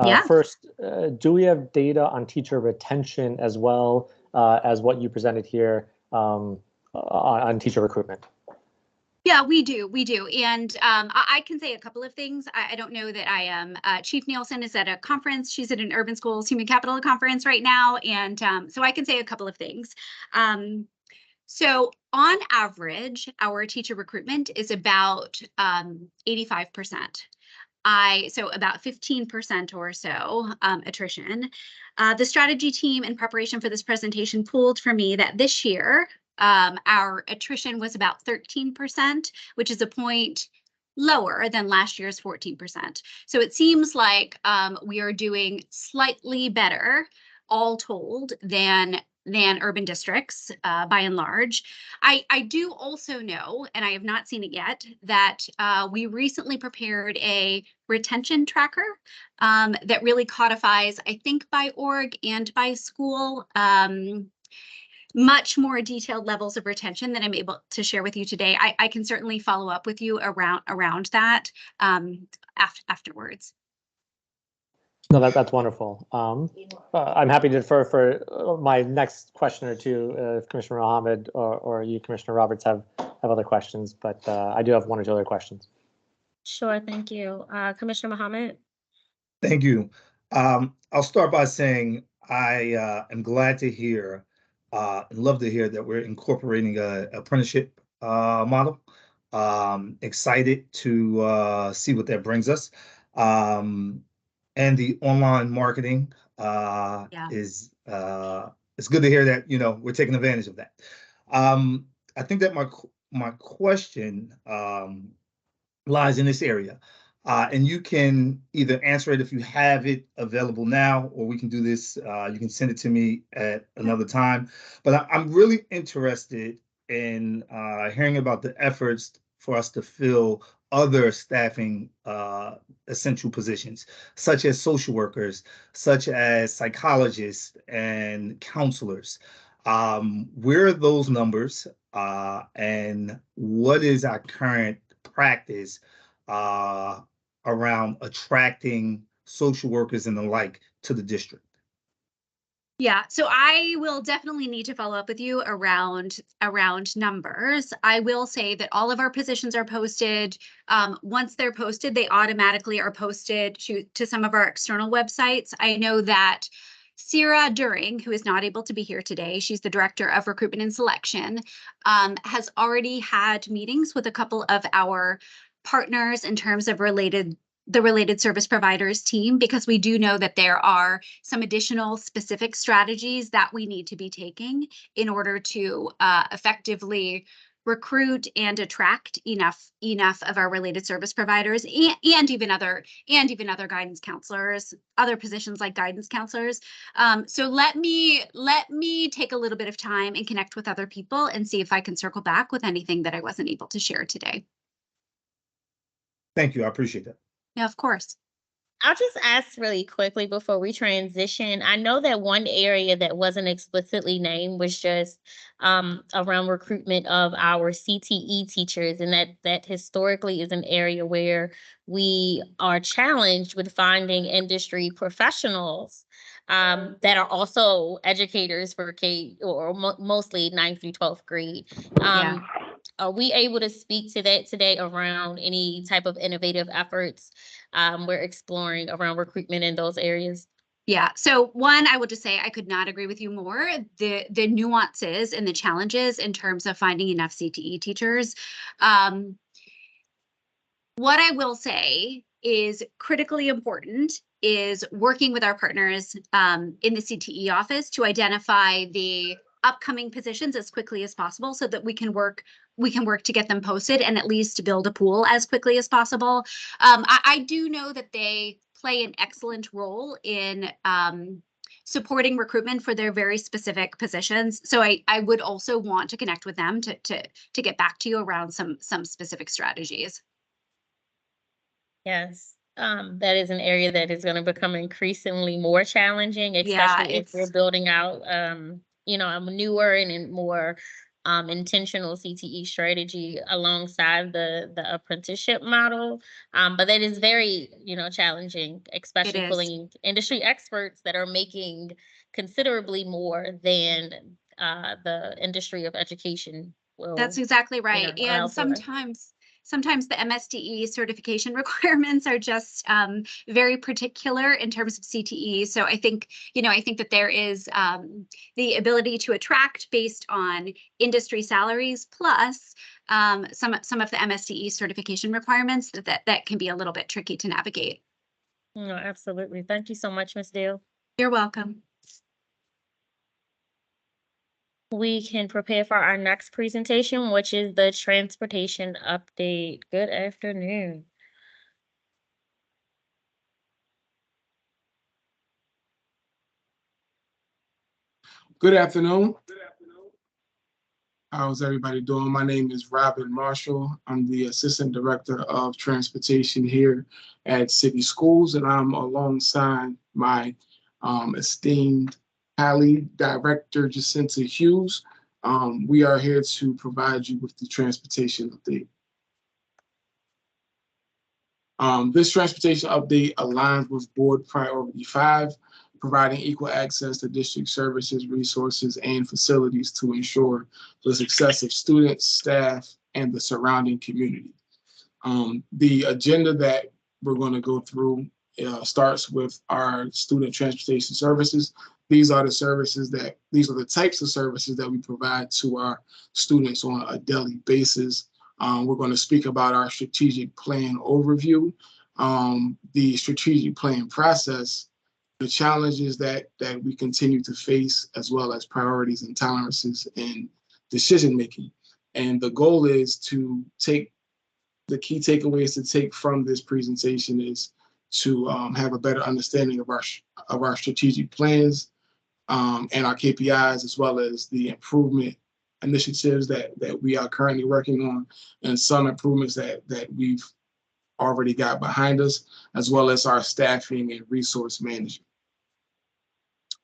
Yeah. First, do we have data on teacher retention as well as what you presented here on teacher recruitment? Yeah, we do. We do. And I can say a couple of things. I don't know that I am. Chief Nielsen is at a conference. She's at an Urban Schools Human Capital conference right now. And so I can say a couple of things. So on average, our teacher recruitment is about 85%. So about 15% or so attrition. The strategy team in preparation for this presentation pooled for me that this year, our attrition was about 13%, which is a point lower than last year's 14%. So it seems like we are doing slightly better, all told, than urban districts by and large. I do also know, and I have not seen it yet, that we recently prepared a retention tracker that really codifies, I think, by org and by school, much more detailed levels of retention than I'm able to share with you today. I can certainly follow up with you around that afterwards. No, that's wonderful. I'm happy to defer for my next question or two if Commissioner Mohammed or you, Commissioner Roberts, have other questions, but I do have one or two other questions. Sure, thank you. Commissioner Mohammed? Thank you. I'll start by saying I am glad to hear and love to hear that we're incorporating a apprenticeship model. Excited to see what that brings us. And the online marketing is it's good to hear that we're taking advantage of that. I think that my question lies in this area, and you can either answer it if you have it available now, or we can do this. You can send it to me at another time. But I'm really interested in hearing about the efforts for us to fill other staffing essential positions, such as social workers, such as psychologists and counselors. Where are those numbers, and what is our current practice around attracting social workers and the like to the district? Yeah, so I will definitely need to follow up with you around numbers. I will say that all of our positions are posted. Once they're posted, they automatically are posted to some of our external websites. I know that Sierra During, who is not able to be here today, she's the Director of Recruitment and Selection, has already had meetings with a couple of our partners in terms of the related service providers team, because we do know that there are some additional specific strategies that we need to be taking in order to effectively recruit and attract enough of our related service providers and even other guidance counselors, other positions like guidance counselors. So let me take a little bit of time and connect with other people and see if I can circle back with anything that I wasn't able to share today. Thank you. I appreciate that. Yeah, of course. I'll just ask really quickly before we transition. I know that one area that wasn't explicitly named was just around recruitment of our CTE teachers, and that historically is an area where we are challenged with finding industry professionals that are also educators for K or mostly 9th through 12th grade. Are we able to speak to that today around any type of innovative efforts we're exploring around recruitment in those areas? Yeah. So one, I will just say I could not agree with you more. The nuances and the challenges in terms of finding enough CTE teachers. What I will say is critically important is working with our partners in the CTE office to identify the upcoming positions as quickly as possible so that we can work to get them posted and at least build a pool as quickly as possible. I do know that they play an excellent role in supporting recruitment for their very specific positions. So I would also want to connect with them to get back to you around some specific strategies. Yes. That is an area that is going to become increasingly more challenging, especially if we're building out, a newer and more intentional CTE strategy alongside the apprenticeship model. But that is very, challenging, especially is. pulling industry experts that are making considerably more than the industry of education will. That's exactly right. allow And for. sometimes the MSDE certification requirements are just very particular in terms of CTE. So I think that there is the ability to attract based on industry salaries plus some of the MSDE certification requirements that can be a little bit tricky to navigate. No, absolutely. Thank you so much, Ms. Dale. You're welcome. We can prepare for our next presentation, which is the transportation update. Good afternoon. Good afternoon. How's everybody doing? My name is Robin Marshall. I'm the Assistant Director of Transportation here at City Schools, and I'm alongside my esteemed colleague, Director Jacinta Hughes. We are here to provide you with the transportation update. This transportation update aligns with Board Priority 5, providing equal access to district services, resources, and facilities to ensure the success of students, staff, and the surrounding community. The agenda that we're going to go through starts with our student transportation services. These are the types of services that we provide to our students on a daily basis. We're going to speak about our strategic plan overview, the strategic plan process, the challenges that we continue to face, as well as priorities and tolerances in decision making. And the goal is to take the key takeaways to take from this presentation is to have a better understanding of our strategic plans and our KPIs, as well as the improvement initiatives that we are currently working on, and some improvements that we've already got behind us, as well as our staffing and resource management.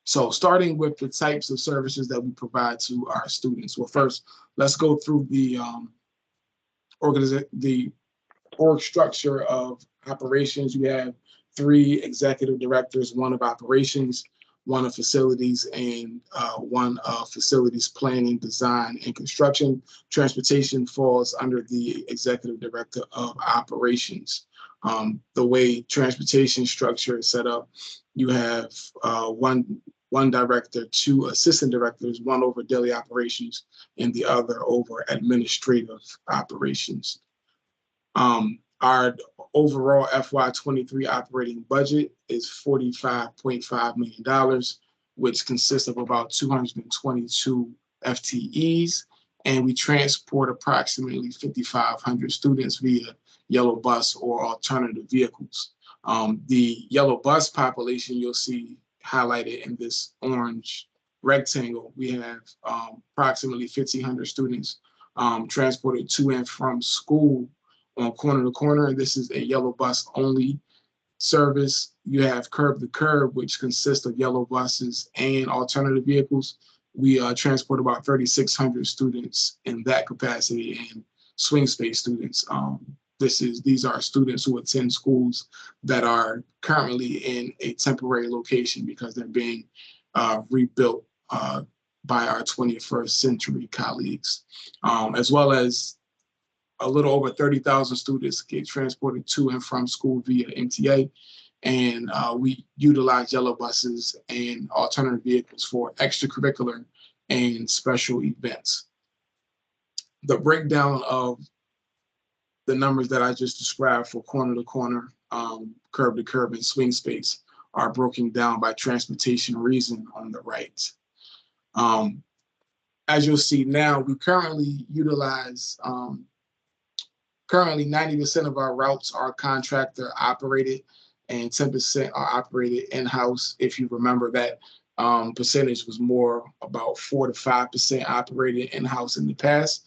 So starting with the types of services that we provide to our students. Well, first, let's go through the org structure of operations. You have 3 executive directors, 1 of operations, 1 of facilities, and 1 of facilities planning, design, and construction. Transportation falls under the executive director of operations. The way transportation structure is set up, you have one director, 2 assistant directors, 1 over daily operations and the other over administrative operations. Our overall FY23 operating budget is $45.5 million, which consists of about 222 FTEs, and we transport approximately 5,500 students via yellow bus or alternative vehicles. The yellow bus population you'll see highlighted in this orange rectangle. We have approximately 1,500 students transported to and from school on corner to corner, and this is a yellow bus only service. You have curb to curb, which consists of yellow buses and alternative vehicles. We transport about 3,600 students in that capacity, and swing space students. These are students who attend schools that are currently in a temporary location because they're being rebuilt by our 21st century colleagues, as well as a little over 30,000 students get transported to and from school via MTA, and we utilize yellow buses and alternative vehicles for extracurricular and special events. The breakdown of the numbers that I just described for corner to corner, curb to curb, and swing space are broken down by transportation reason on the right. As you'll see now, we currently utilize Currently, 90% of our routes are contractor operated and 10% are operated in-house. If you remember, that percentage was more about 4 to 5% operated in-house in the past.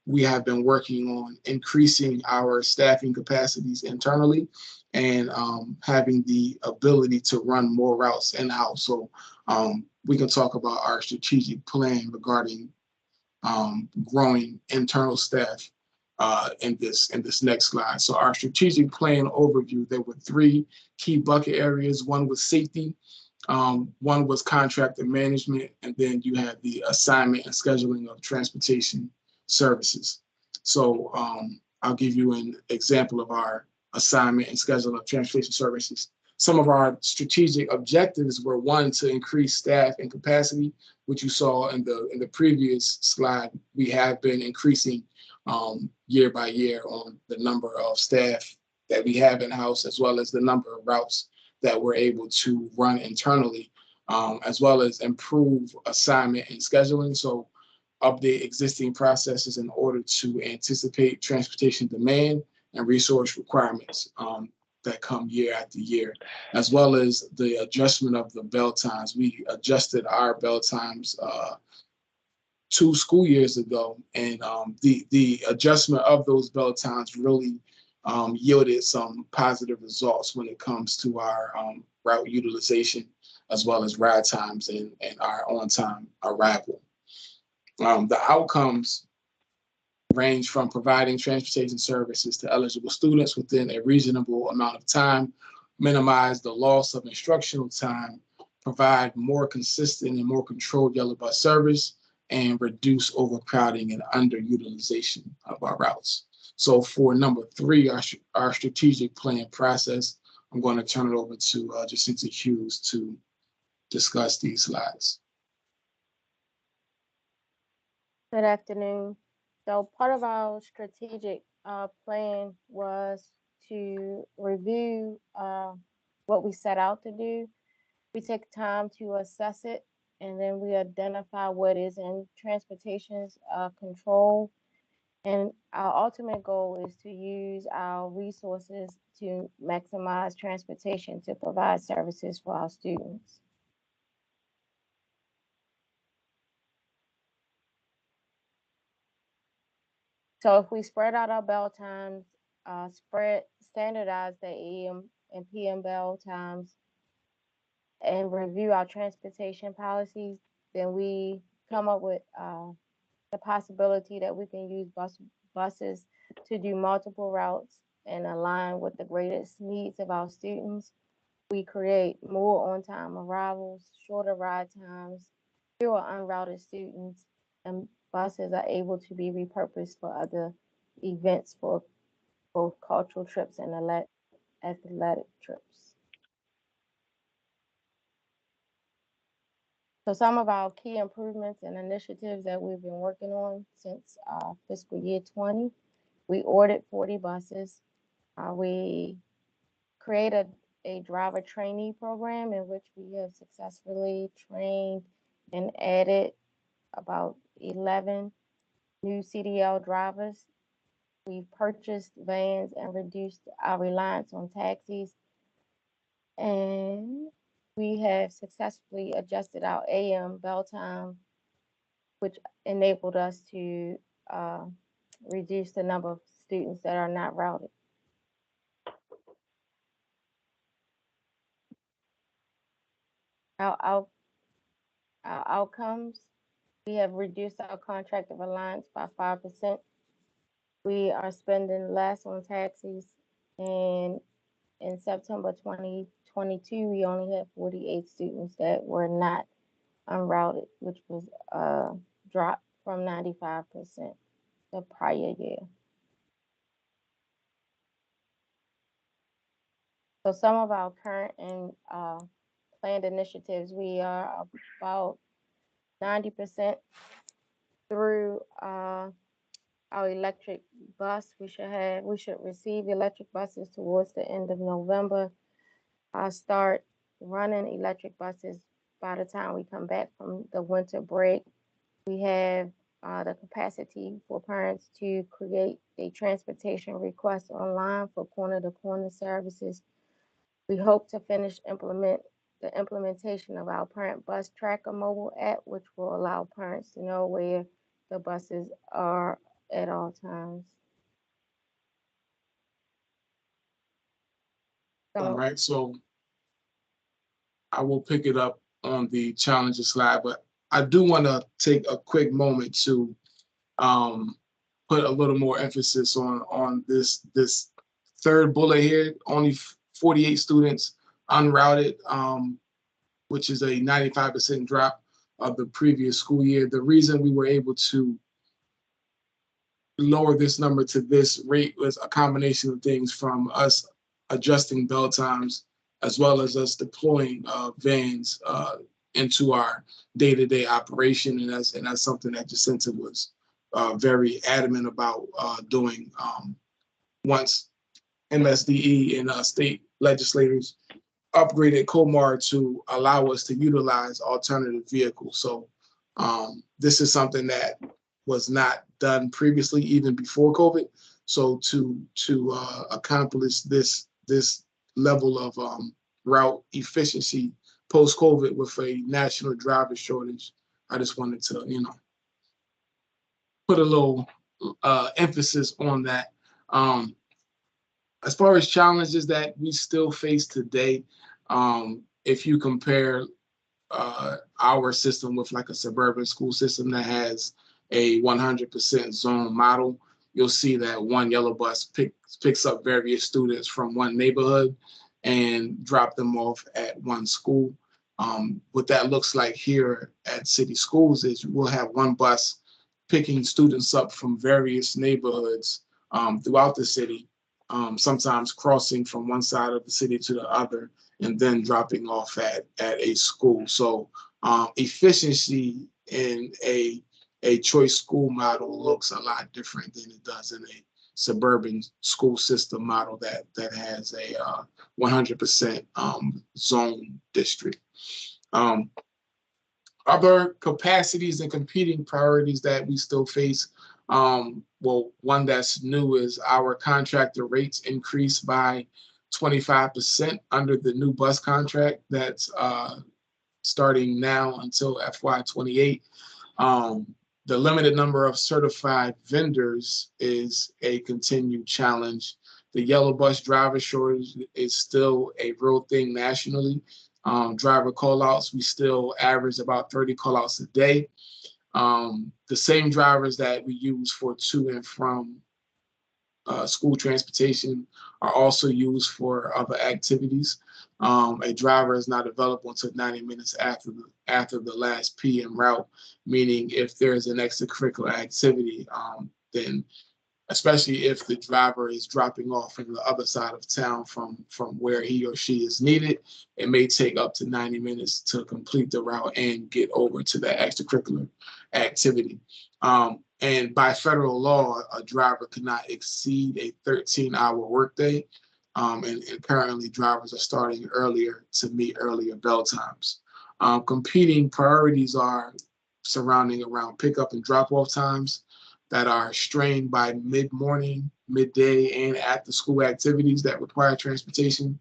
We have been working on increasing our staffing capacities internally and having the ability to run more routes in-house. So we can talk about our strategic plan regarding growing internal staff in this next slide. So our strategic plan overview, there were 3 key bucket areas. One was safety, one was contractor management, and then you had the assignment and scheduling of transportation services. So I'll give you an example of our assignment and scheduling of transportation services. Some of our strategic objectives were, 1, to increase staff and capacity, which you saw in the previous slide. We have been increasing year by year on the number of staff that we have in-house, as well as the number of routes that we're able to run internally, as well as improve assignment and scheduling. So update existing processes in order to anticipate transportation demand and resource requirements that come year after year, as well as the adjustment of the bell times. We adjusted our bell times 2 school years ago, and the adjustment of those bell times really yielded some positive results when it comes to our route utilization, as well as ride times and our on-time arrival. The outcomes range from providing transportation services to eligible students within a reasonable amount of time, minimize the loss of instructional time, provide more consistent and more controlled yellow bus service, and reduce overcrowding and underutilization of our routes. So for number 3, our strategic plan process, I'm going to turn it over to Jacinta Hughes to discuss these slides. Good afternoon. So part of our strategic plan was to review what we set out to do. We take time to assess it, and then we identify what is in transportation's control. And our ultimate goal is to use our resources to maximize transportation to provide services for our students. So if we spread out our bell times, standardize the AM and PM bell times, and review our transportation policies, then we come up with the possibility that we can use buses to do multiple routes and align with the greatest needs of our students. We create more on-time arrivals, shorter ride times, fewer unrouted students, and buses are able to be repurposed for other events, for both cultural trips and athletic trips. So some of our key improvements and initiatives that we've been working on since fiscal year 20, we ordered 40 buses. We created a driver trainee program in which we have successfully trained and added about 11 new CDL drivers. We've purchased vans and reduced our reliance on taxis. And we have successfully adjusted our AM bell time, which enabled us to reduce the number of students that are not routed. Our outcomes, we have reduced our contract of reliance by 5%. We are spending less on taxis, and in September 2022, we only had 48 students that were not unrouted, which was a drop from 95% the prior year. So some of our current and planned initiatives, we are about 90% through our electric bus. We should receive electric buses towards the end of November. I'll start running electric buses by the time we come back from the winter break. We have the capacity for parents to create a transportation request online for corner-to-corner services. We hope to finish the implementation of our Parent Bus Tracker mobile app, which will allow parents to know where the buses are at all times. All right, so I will pick it up on the challenges slide, but I do want to take a quick moment to put a little more emphasis on this third bullet here. Only 48 students unrouted, which is a 95% drop of the previous school year. The reason we were able to lower this number to this rate was a combination of things, from us adjusting bell times as well as us deploying vans into our day-to-day operation, and that's something that Jacinta was very adamant about doing. Once MSDE and state legislators upgraded COMAR to allow us to utilize alternative vehicles. So this is something that was not done previously, even before COVID. So to accomplish this level of route efficiency post-COVID with a national driver shortage, I just wanted to, put a little emphasis on that. As far as challenges that we still face today, if you compare our system with like a suburban school system that has a 100% zone model, you'll see that one yellow bus picks up various students from one neighborhood and drop them off at one school. What that looks like here at City Schools is we'll have one bus picking students up from various neighborhoods throughout the city, sometimes crossing from one side of the city to the other and then dropping off at a school. So efficiency in a choice school model looks a lot different than it does in a suburban school system model that has a 100% zone district. Other capacities and competing priorities that we still face, well, one that's new is our contractor rates increased by 25% under the new bus contract that's starting now until FY28. The limited number of certified vendors is a continued challenge. The yellow bus driver shortage is still a real thing nationally. Driver callouts, we still average about 30 callouts a day. The same drivers that we use for to and from school transportation are also used for other activities. A driver is not available until 90 minutes after the last PM route, meaning if there's an extracurricular activity, then especially if the driver is dropping off from the other side of town from where he or she is needed, it may take up to 90 minutes to complete the route and get over to that extracurricular activity. And by federal law, a driver cannot exceed a 13-hour workday. And currently drivers are starting earlier to meet earlier bell times. Competing priorities are surrounding around pickup and drop-off times that are strained by mid-morning, midday, and after-school activities that require transportation.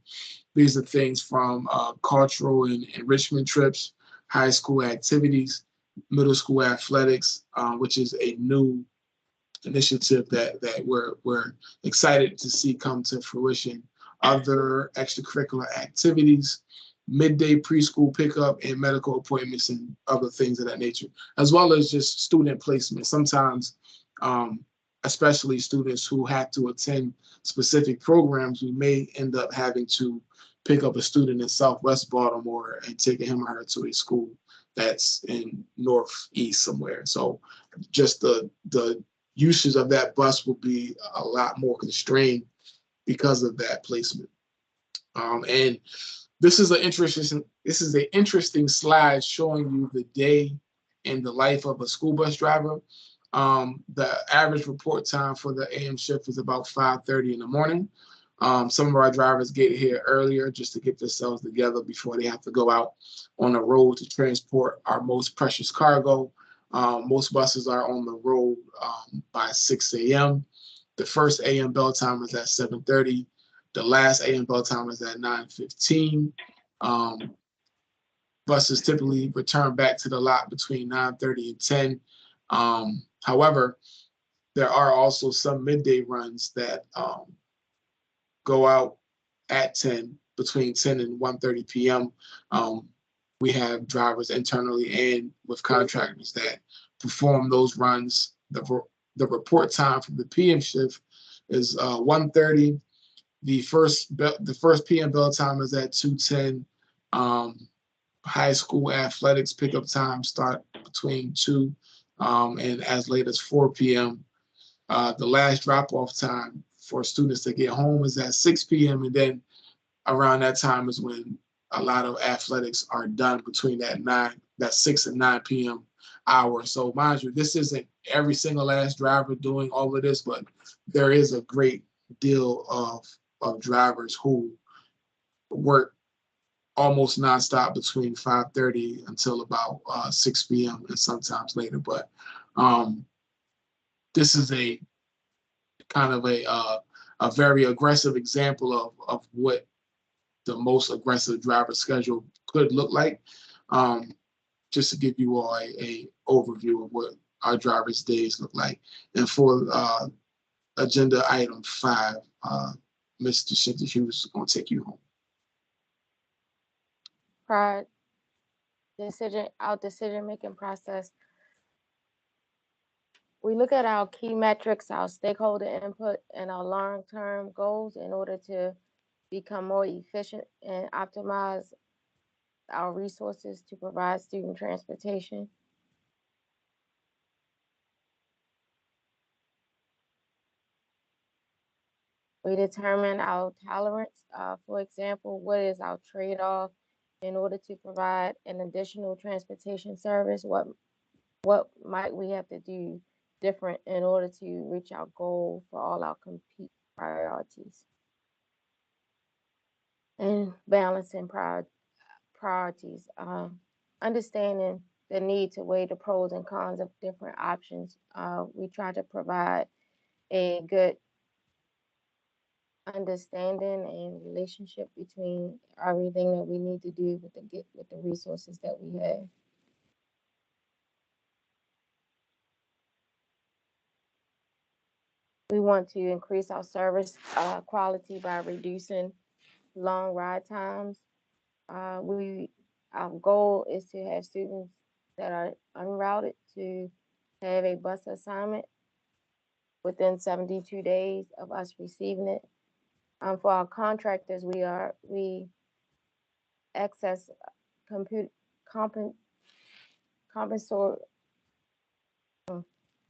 These are things from cultural and enrichment trips, high school activities, middle school athletics, which is a new initiative that we're excited to see come to fruition. Other extracurricular activities, midday preschool pickup, and medical appointments and other things of that nature, as well as just student placement. Sometimes, especially students who have to attend specific programs, we may end up having to pick up a student in Southwest Baltimore and taking him or her to a school that's in Northeast somewhere. So just the usage of that bus will be a lot more constrained because of that placement. And this is an interesting slide showing you the day in the life of a school bus driver. The average report time for the AM shift is about 5:30 in the morning. Some of our drivers get here earlier just to get themselves together before they have to go out on the road to transport our most precious cargo. Most buses are on the road by 6 a.m. The first AM bell time is at 7:30. The last AM bell time is at 9:15. Buses typically return back to the lot between 9:30 and 10. However, there are also some midday runs that go out at 10, between 10 and 1:30 p.m. We have drivers internally and with contractors that perform those runs. The the report time for the PM shift is 1:30. The first PM bell time is at 2:10. High school athletics pickup time start between 2 and as late as 4 p.m. The last drop-off time for students to get home is at 6 p.m. and then around that time is when a lot of athletics are done between that 6 and 9 p.m. hour. So mind you, this isn't every single last driver doing all of this, but there is a great deal of drivers who work almost nonstop between 5:30 until about 6 p.m. and sometimes later. But this is a kind of a very aggressive example of what the most aggressive driver schedule could look like. Just to give you all a overview of what our drivers' days look like. And for agenda item 5, Mr. Cynthia Hughes is going to take you home. Our decision-making process. We look at our key metrics, our stakeholder input, and our long-term goals in order to become more efficient and optimize our resources to provide student transportation. We determine our tolerance. For example, what is our trade-off in order to provide an additional transportation service? What might we have to do different in order to reach our goal for all our compete priorities? And balancing priorities. Understanding the need to weigh the pros and cons of different options. We try to provide a good understanding and relationship between everything that we need to do with the resources that we have. We want to increase our service quality by reducing long ride times. Our goal is to have students that are unrouted to have a bus assignment within 72 days of us receiving it. For our contractors, we access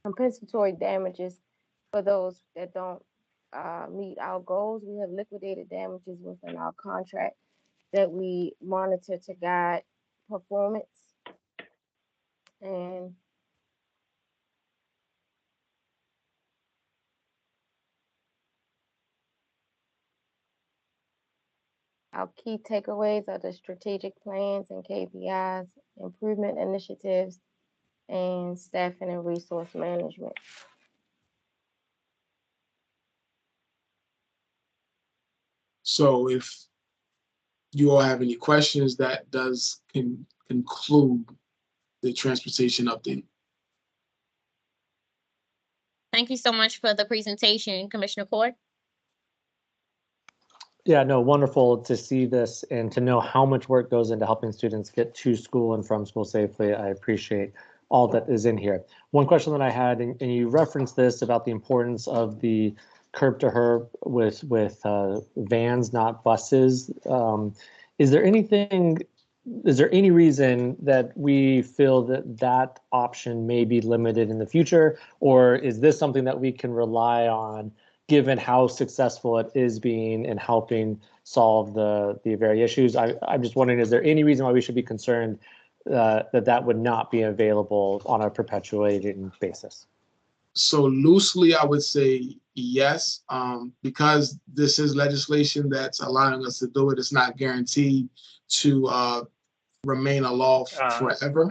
compensatory damages for those that don't meet our goals. We have liquidated damages within our contract that we monitor to guide performance. And our key takeaways are the strategic plans and KPIs, improvement initiatives, and staffing and resource management. So if you all have any questions, that does conclude the transportation update. Thank you so much for the presentation, Commissioner Court. Yeah, no, wonderful to see this and to know how much work goes into helping students get to school and from school safely. I appreciate all that is in here. One question that I had, and you referenced this about the importance of the curb to herb with vans, not buses. Is there any reason that we feel that option may be limited in the future, or is this something that we can rely on given how successful it is being in helping solve the very issues? I'm just wondering, is there any reason why we should be concerned that would not be available on a perpetuating basis? So loosely, I would say yes, because this is legislation that's allowing us to do it. It's not guaranteed to remain a law forever.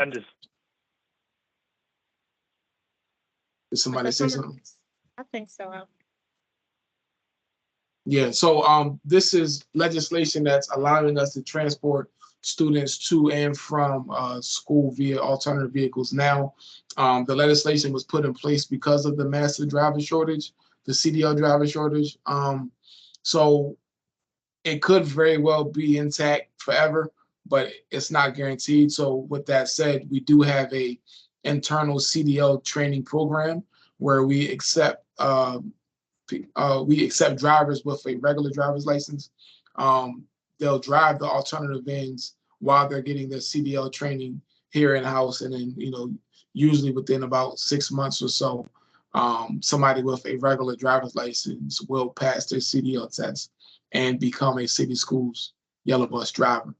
Did somebody say something? I think so. Yeah, so this is legislation that's allowing us to transport students to and from school via alternative vehicles. Now, the legislation was put in place because of the massive driver shortage, the CDL driver shortage. So it could very well be intact forever, but it's not guaranteed. So with that said, we do have a internal CDL training program where we accept drivers with a regular driver's license. They'll drive the alternative vans while they're getting their CDL training here in house, and then usually within about 6 months or so, somebody with a regular driver's license will pass their CDL test and become a city schools yellow bus driver.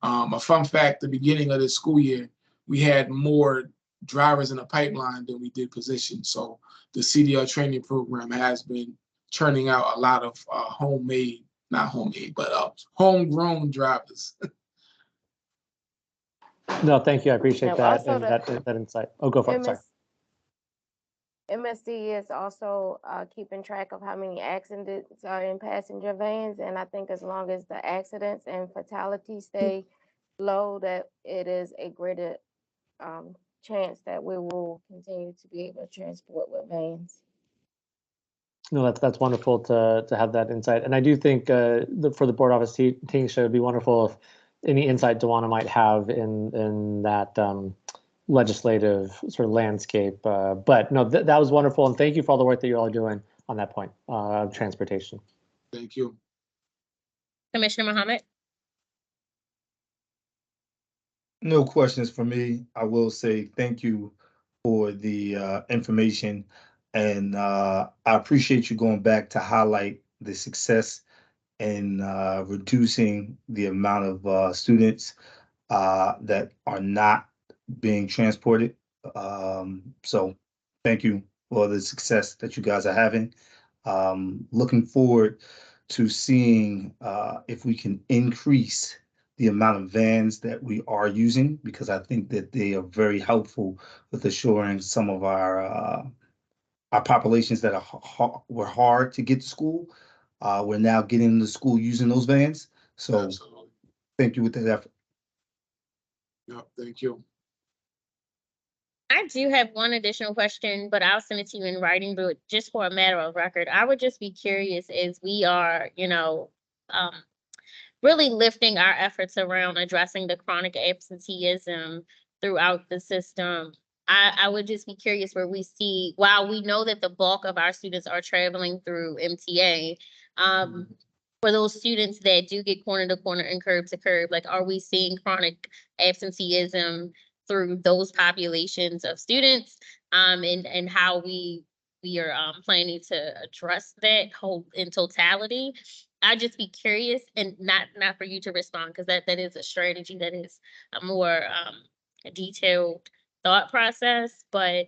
A fun fact: the beginning of this school year, we had more drivers in the pipeline than we did positions. So the CDL training program has been churning out a lot of homegrown drivers. No, thank you. I appreciate Now, that also and that insight. Oh, go for it. Sorry. MSD is also keeping track of how many accidents are in passenger vans, and I think as long as the accidents and fatalities stay low, that it is a greater chance that we will continue to be able to transport with vans. No, that's wonderful to have that insight, and I do think for the board office team should be wonderful if any insight Dawana might have in that legislative sort of landscape. But no, that was wonderful, and thank you for all the work that you all are doing on that point of transportation. Thank you. Commissioner Muhammad? No questions for me. I will say thank you for the information, and I appreciate you going back to highlight the success in reducing the amount of students that are not being transported. So thank you for the success that you guys are having. Looking forward to seeing if we can increase the amount of vans that we are using, because I think that they are very helpful with assuring some of our populations that were hard to get to school. We're now getting to school using those vans. So Absolutely. thank you with that effort. Yep, thank you. I do have one additional question, but I'll send it to you in writing, but just for a matter of record, I would just be curious as we are, really lifting our efforts around addressing the chronic absenteeism throughout the system. I would just be curious where we see, while we know that the bulk of our students are traveling through MTA, for those students that do get corner to corner and curb to curb, like, are we seeing chronic absenteeism through those populations of students, and how we are planning to address that whole in totality? I'd just be curious, and not for you to respond, because that is a strategy that is a more detailed thought process, but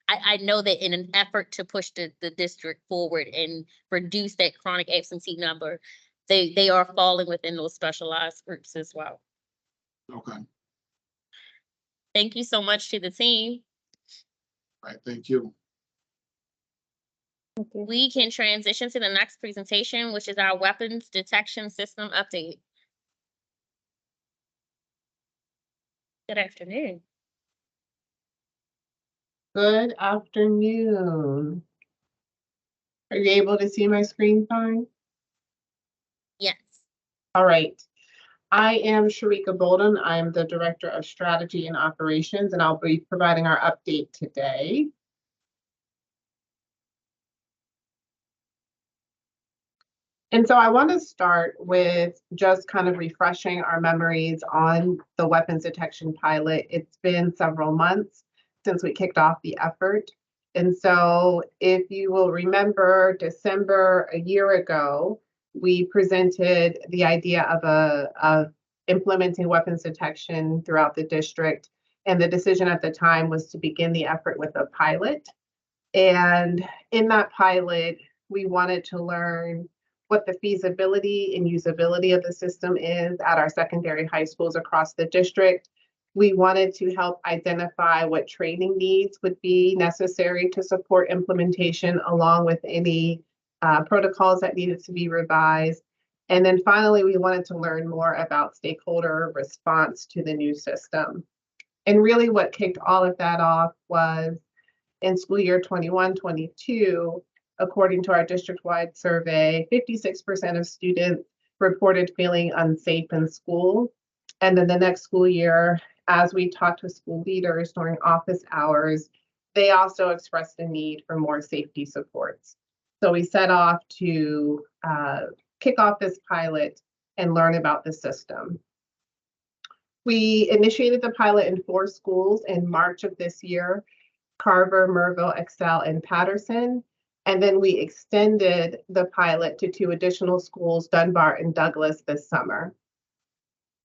I know that in an effort to push the district forward and reduce that chronic absentee number, they are falling within those specialized groups as well. Okay. Thank you so much to the team. All right, thank you. We can transition to the next presentation, which is our weapons detection system update. Good afternoon. Good afternoon. Are you able to see my screen fine? Yes. All right. I am Sharika Bolden. I'm the Director of Strategy and Operations, and I'll be providing our update today. And so I want to start with just kind of refreshing our memories on the weapons detection pilot. It's been several months since we kicked off the effort. And so if you will remember, December a year ago, we presented the idea of implementing weapons detection throughout the district. And the decision at the time was to begin the effort with a pilot. And in that pilot, we wanted to learn what the feasibility and usability of the system is at our secondary high schools across the district. We wanted to help identify what training needs would be necessary to support implementation, along with any protocols that needed to be revised. And then finally, we wanted to learn more about stakeholder response to the new system. And really what kicked all of that off was in school year 21-22, according to our district-wide survey, 56% of students reported feeling unsafe in school. And then the next school year, as we talked with school leaders during office hours, they also expressed a need for more safety supports. So we set off to kick off this pilot and learn about the system. We initiated the pilot in 4 schools in March of this year: Carver, Merville, Excel, and Patterson. And then we extended the pilot to 2 additional schools, Dunbar and Douglas, this summer.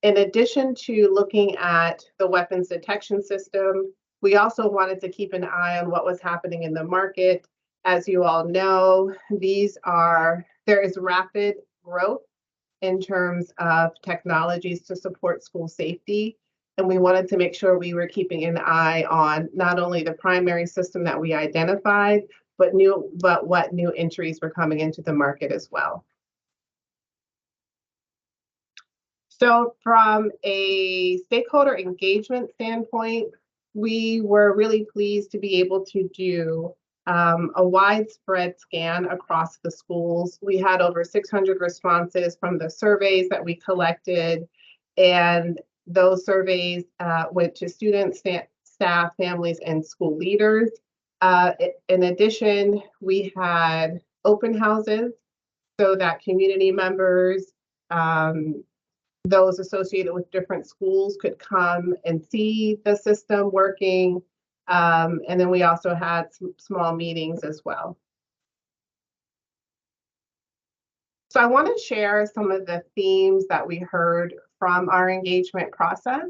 In addition to looking at the weapons detection system, we also wanted to keep an eye on what was happening in the market. As you all know, there is rapid growth in terms of technologies to support school safety. And we wanted to make sure we were keeping an eye on not only the primary system that we identified, but what new entries were coming into the market as well. So from a stakeholder engagement standpoint, we were really pleased to be able to do a widespread scan across the schools. We had over 600 responses from the surveys that we collected, and those surveys went to students, staff, families, and school leaders. In addition, we had open houses so that community members, those associated with different schools, could come and see the system working. And then we also had some small meetings as well. So I want to share some of the themes that we heard from our engagement process.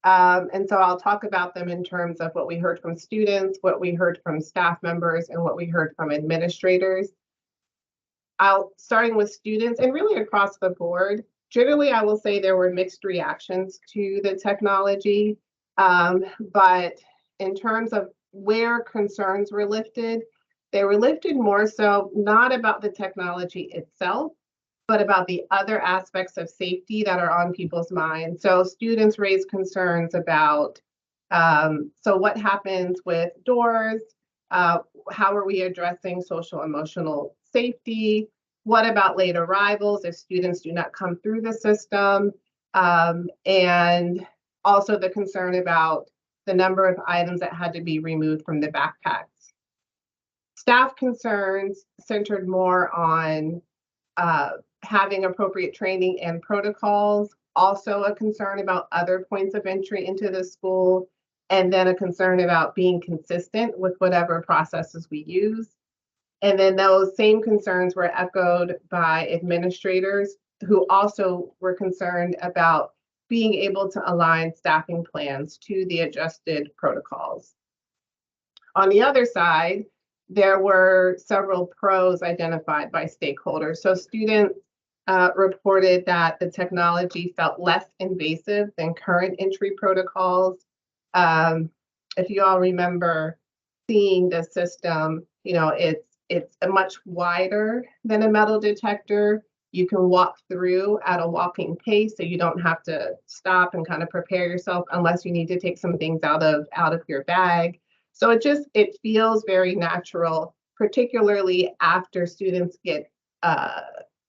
And so I'll talk about them in terms of what we heard from students, what we heard from staff members, and what we heard from administrators. Starting with students and really across the board, generally I will say there were mixed reactions to the technology, but in terms of where concerns were lifted, they were lifted more so not about the technology itself, but about the other aspects of safety that are on people's minds. So students raised concerns about, so what happens with doors? How are we addressing social emotional safety? What about late arrivals if students do not come through the system? And also the concern about the number of items that had to be removed from the backpacks. Staff concerns centered more on having appropriate training and protocols, also a concern about other points of entry into the school, and then a concern about being consistent with whatever processes we use. And then those same concerns were echoed by administrators who also were concerned about being able to align staffing plans to the adjusted protocols. On the other side, there were several pros identified by stakeholders. So students reported that the technology felt less invasive than current entry protocols. If you all remember seeing the system, you know, it's a much wider than a metal detector. You can walk through at a walking pace, so you don't have to stop and kind of prepare yourself unless you need to take some things out of your bag. So it feels very natural, particularly after students get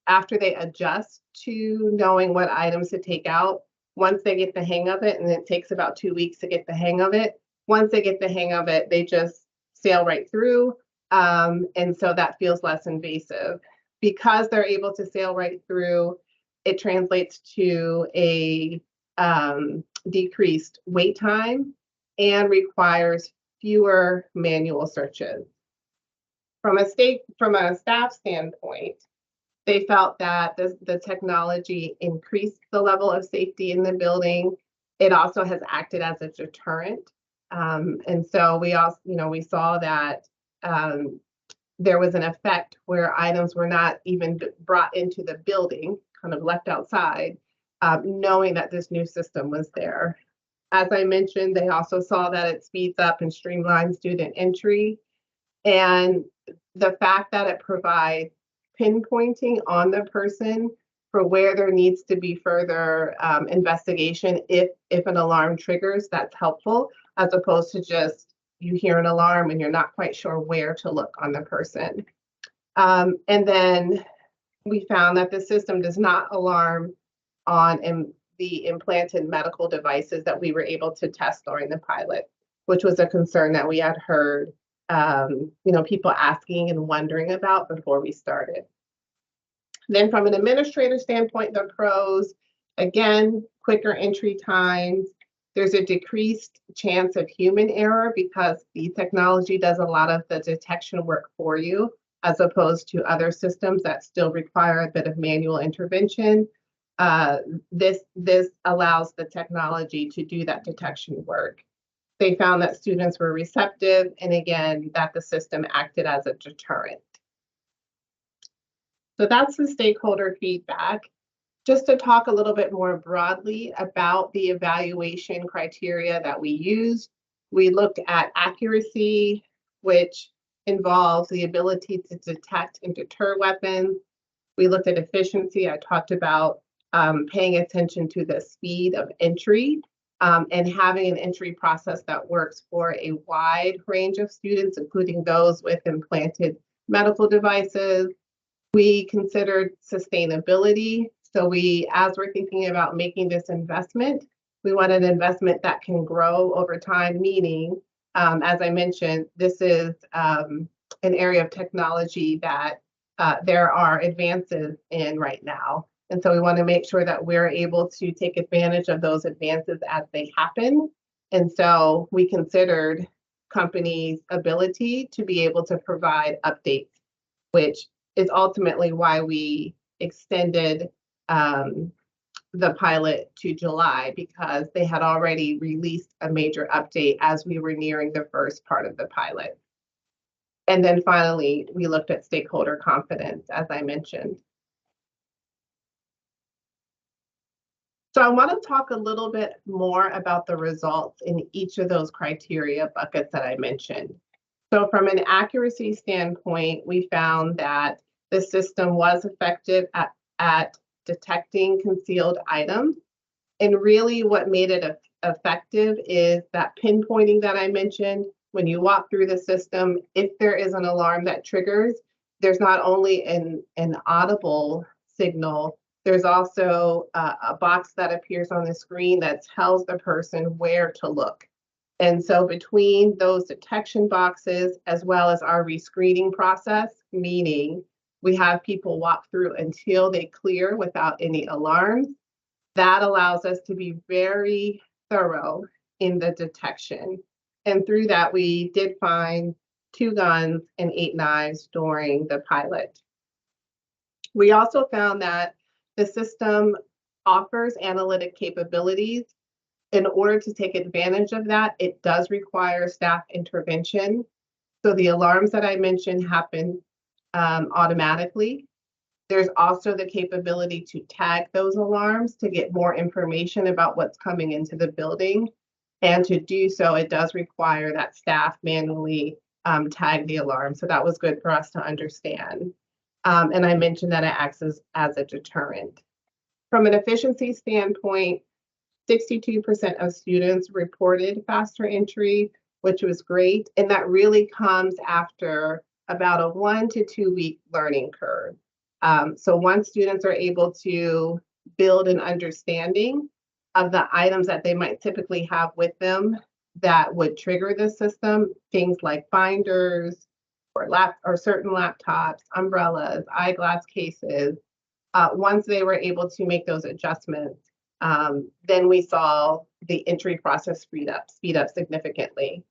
after they adjust to knowing what items to take out. Once they get the hang of it, and it takes about 2 weeks to get the hang of it. Once they get the hang of it, they just sail right through, and so that feels less invasive. Because they're able to sail right through, it translates to a decreased wait time and requires fewer manual searches. From a staff standpoint, they felt that the technology increased the level of safety in the building. It also has acted as a deterrent, and so we saw that. There was an effect where items were not even brought into the building, kind of left outside, knowing that this new system was there. As I mentioned, they also saw that it speeds up and streamlines student entry. And the fact that it provides pinpointing on the person for where there needs to be further investigation if an alarm triggers, that's helpful, as opposed to just you hear an alarm and you're not quite sure where to look on the person. And then we found that the system does not alarm on the implanted medical devices that we were able to test during the pilot. which was a concern that we had heard, people asking and wondering about before we started. Then from an administrator standpoint, the pros, again, quicker entry times. There's a decreased chance of human error because the technology does a lot of the detection work for you, as opposed to other systems that still require a bit of manual intervention. This allows the technology to do that detection work. They found that students were receptive, and again, that the system acted as a deterrent. So that's the stakeholder feedback. Just to talk a little bit more broadly about the evaluation criteria that we used, we looked at accuracy, which involves the ability to detect and deter weapons. We looked at efficiency. I talked about paying attention to the speed of entry and having an entry process that works for a wide range of students, including those with implanted medical devices. We considered sustainability. So as we're thinking about making this investment, we want an investment that can grow over time, meaning, as I mentioned, this is an area of technology that there are advances in right now. And so we want to make sure that we're able to take advantage of those advances as they happen. And so we considered companies' ability to be able to provide updates, which is ultimately why we extended the pilot to July, because they had already released a major update as we were nearing the first part of the pilot. And then finally, we looked at stakeholder confidence, as I mentioned. So I want to talk a little bit more about the results in each of those criteria buckets that I mentioned. So from an accuracy standpoint, we found that the system was effective at detecting concealed items. And really what made it effective is that pinpointing that I mentioned. When you walk through the system, if there is an alarm that triggers, there's not only an audible signal, there's also a box that appears on the screen that tells the person where to look. And so between those detection boxes, as well as our rescreening process, meaning we have people walk through until they clear without any alarms, that allows us to be very thorough in the detection. And through that, we did find 2 guns and 8 knives during the pilot. We also found that the system offers analytic capabilities. In order to take advantage of that, it does require staff intervention. So the alarms that I mentioned happen automatically. There's also the capability to tag those alarms to get more information about what's coming into the building. And to do so, it does require that staff manually tag the alarm. So that was good for us to understand. And I mentioned that it acts as a deterrent. From an efficiency standpoint, 62% of students reported faster entry, which was great. And that really comes after about a 1 to 2 week learning curve. So once students are able to build an understanding of the items that they might typically have with them that would trigger the system, things like binders or certain laptops, umbrellas, eyeglass cases, once they were able to make those adjustments, then we saw the entry process speed up significantly.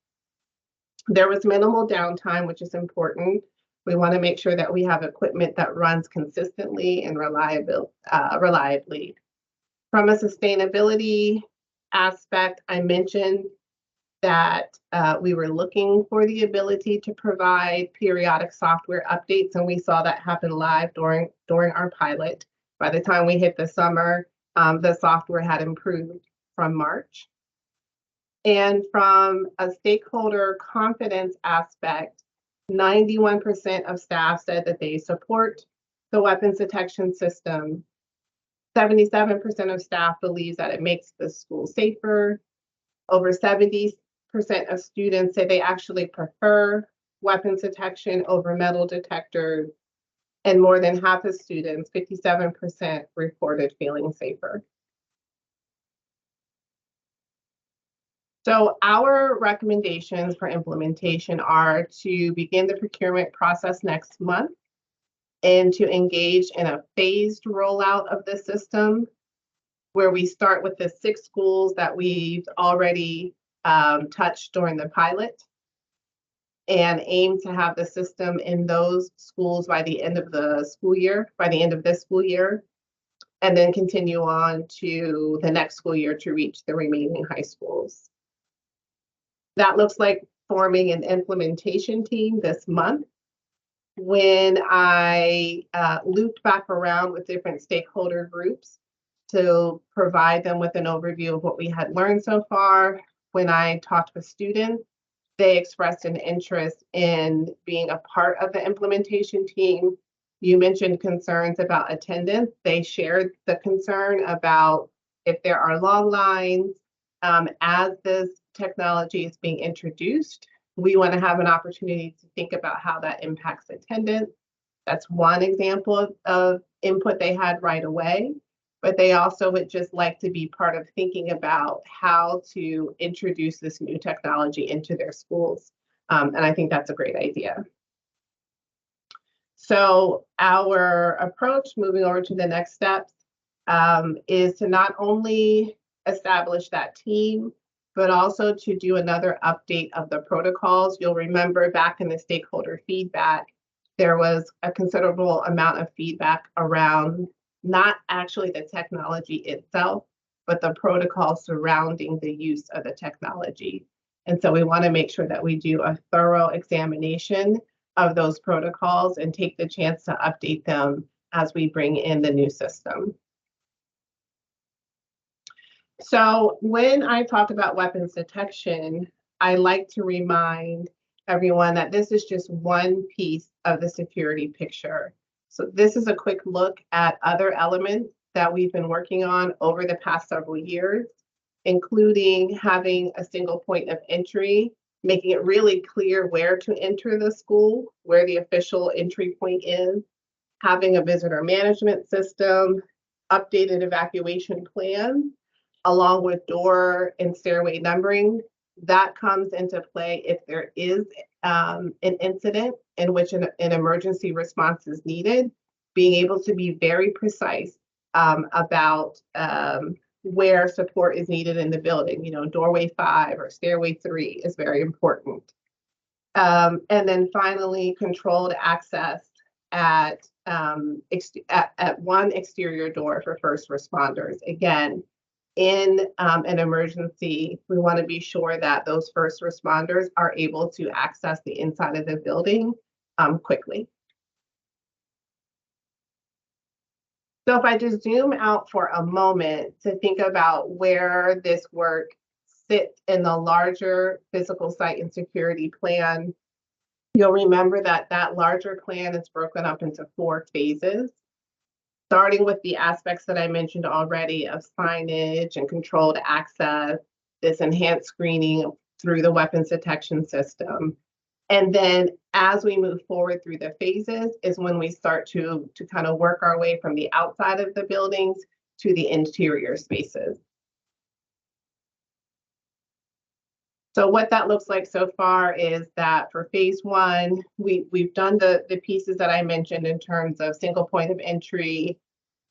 There was minimal downtime, which is important. We want to make sure that we have equipment that runs consistently and reliably. From a sustainability aspect, I mentioned that we were looking for the ability to provide periodic software updates, and we saw that happen live during our pilot. By the time we hit the summer, the software had improved from March. And from a stakeholder confidence aspect, 91% of staff said that they support the weapons detection system. 77% of staff believes that it makes the school safer. Over 70% of students say they actually prefer weapons detection over metal detectors. And more than half of students, 57%, reported feeling safer. So our recommendations for implementation are to begin the procurement process next month and to engage in a phased rollout of the system, where we start with the 6 schools that we've already touched during the pilot, and aim to have the system in those schools by the end of the school year, by the end of this school year, and then continue on to the next school year to reach the remaining high schools. That looks like forming an implementation team this month. When I looped back around with different stakeholder groups to provide them with an overview of what we had learned so far, when I talked with students, they expressed an interest in being a part of the implementation team. You mentioned concerns about attendance. They shared the concern about if there are long lines as this technology is being introduced. We want to have an opportunity to think about how that impacts attendance. That's one example of input they had right away, but they also would just like to be part of thinking about how to introduce this new technology into their schools. And I think that's a great idea. So our approach, moving over to the next steps, is to not only establish that team, but also to do another update of the protocols. You'll remember back in the stakeholder feedback, there was a considerable amount of feedback around not actually the technology itself, but the protocol surrounding the use of the technology. And so we want to make sure that we do a thorough examination of those protocols and take the chance to update them as we bring in the new system. So when I talk about weapons detection, I like to remind everyone that this is just one piece of the security picture. So this is a quick look at other elements that we've been working on over the past several years, including having a single point of entry, making it really clear where to enter the school, where the official entry point is, having a visitor management system, updated evacuation plan, along with door and stairway numbering. That comes into play if there is an incident in which an emergency response is needed, being able to be very precise about where support is needed in the building. You know, doorway 5 or stairway 3 is very important. And then finally, controlled access at one exterior door for first responders. Again, in an emergency, we want to be sure that those first responders are able to access the inside of the building quickly. So if I just zoom out for a moment to think about where this work sits in the larger physical site and security plan, you'll remember that that larger plan is broken up into 4 phases. Starting with the aspects that I mentioned already of signage and controlled access, this enhanced screening through the weapons detection system. And then as we move forward through the phases is when we start to kind of work our way from the outside of the buildings to the interior spaces. So what that looks like so far is that for phase 1, we've done the pieces that I mentioned in terms of single point of entry,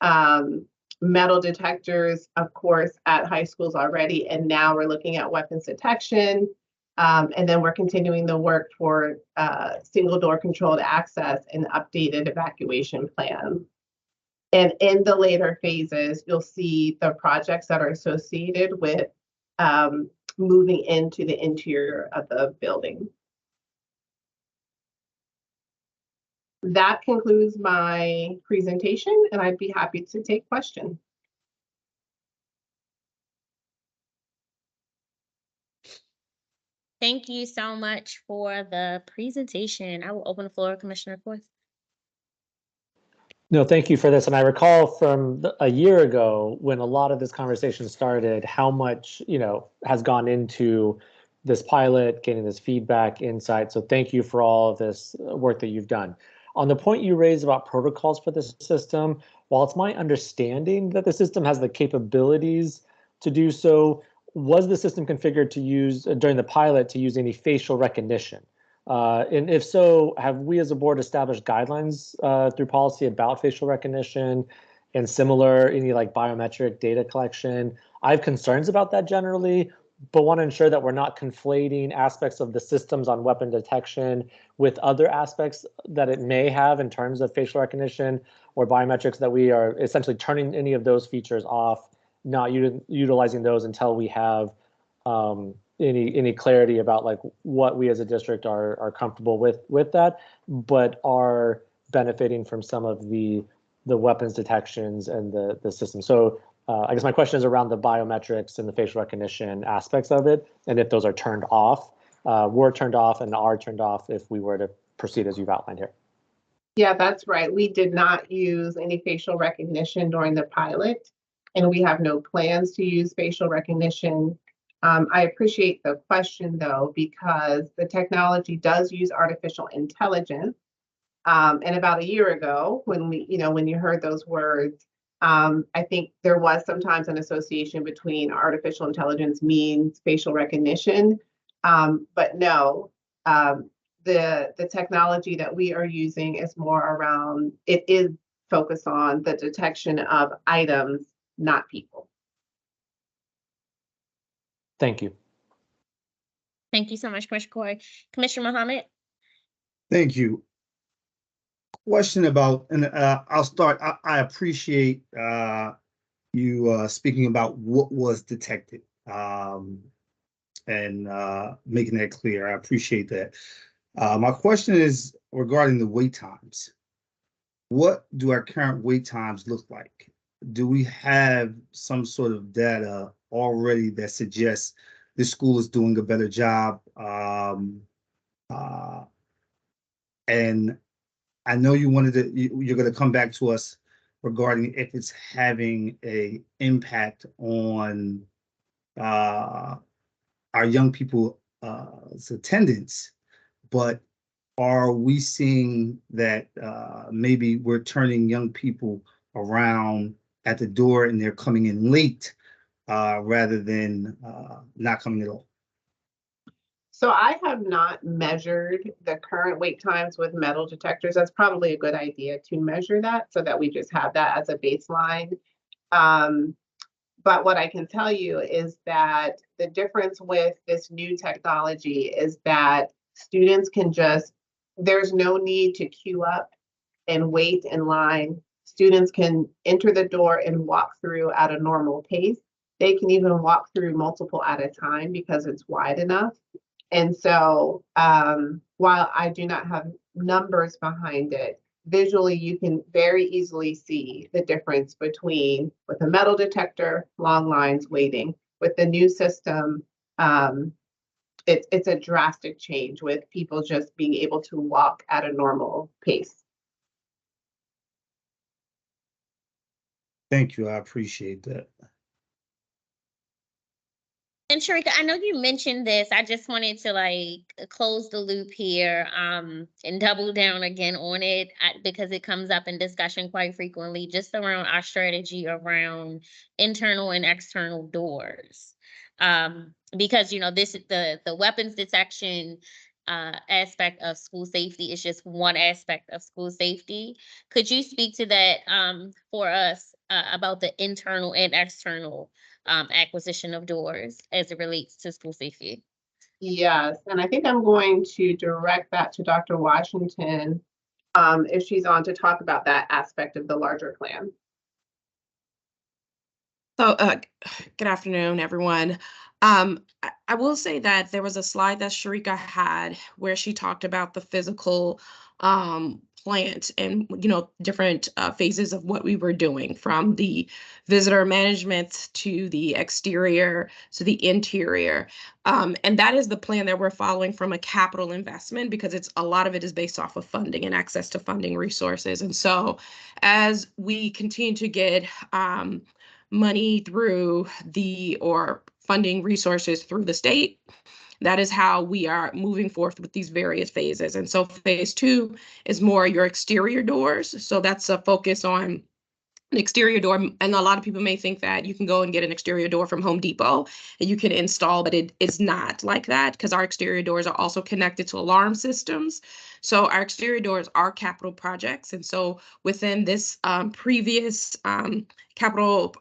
metal detectors, of course, at high schools already, and now we're looking at weapons detection, and then we're continuing the work for single door controlled access and updated evacuation plan. And in the later phases, you'll see the projects that are associated with moving into the interior of the building. That concludes my presentation, and I'd be happy to take questions. Thank you so much for the presentation. I will open the floor, Commissioner Forth. No, thank you for this. And I recall from a year ago when a lot of this conversation started, how much, has gone into this pilot, getting this feedback, insight. So thank you for all of this work that you've done. On the point you raised about protocols for this system, while it's my understanding that the system has the capabilities to do so, was the system configured to use during the pilot to use any facial recognition? And if so, have we as a board established guidelines through policy about facial recognition and similar any like biometric data collection? I have concerns about that generally, but want to ensure that we're not conflating aspects of the systems on weapon detection with other aspects that it may have in terms of facial recognition or biometrics, that we are essentially turning any of those features off, not utilizing those until we have any clarity about like what we as a district are comfortable with that, but are benefiting from some of the weapons detections and the system. So I guess my question is around the biometrics and the facial recognition aspects of it, and if those are turned off, were turned off and are turned off if we were to proceed as you've outlined here. Yeah, that's right. We did not use any facial recognition during the pilot, and we have no plans to use facial recognition. I appreciate the question though, because the technology does use artificial intelligence. And about a year ago, when when you heard those words, I think there was sometimes an association between artificial intelligence means facial recognition, but no, the technology that we are using is more around, it is focused on the detection of items, not people. Thank you. Thank you so much, Commissioner Corey. Commissioner Mohammed? Thank you. Question about, and I'll start. I appreciate you speaking about what was detected and making that clear. I appreciate that. My question is regarding the wait times. What do our current wait times look like? Do we have some sort of data already that suggests this school is doing a better job? And I know you wanted to, you're going to come back to us regarding if it's having an impact on our young people's attendance, but are we seeing that maybe we're turning young people around at the door and they're coming in late rather than not coming at all? So I have not measured the current wait times with metal detectors. That's probably a good idea to measure that so that we just have that as a baseline. But what I can tell you is that the difference with this new technology is that students can just, there's no need to queue up and wait in line. Students can enter the door and walk through at a normal pace. They can even walk through multiple at a time because it's wide enough. And so while I do not have numbers behind it, visually you can very easily see the difference between with a metal detector, long lines waiting. With the new system, it's a drastic change with people just being able to walk at a normal pace. Thank you. I appreciate that. And Sharika, I know you mentioned this. I just wanted to like close the loop here and double down again on it because it comes up in discussion quite frequently, just around our strategy around internal and external doors. Because this is the weapons detection aspect of school safety is just one aspect of school safety. Could you speak to that for us about the internal and external acquisition of doors as it relates to school safety? Yes, and I think I'm going to direct that to Dr. Washington if she's on to talk about that aspect of the larger plan. So, good afternoon, everyone. I will say that there was a slide that Sharika had where she talked about the physical plant and different phases of what we were doing, from the visitor management to the exterior to the interior, and that is the plan that we're following from a capital investment, because a lot of it is based off of funding and access to funding resources. And so as we continue to get money through or funding resources through the state, that is how we are moving forth with these various phases. And so phase 2 is more your exterior doors. So that's a focus on an exterior door, and a lot of people may think that you can go and get an exterior door from Home Depot and you can install, but it's not like that, because our exterior doors are also connected to alarm systems. So our exterior doors are capital projects. And so within this previous capital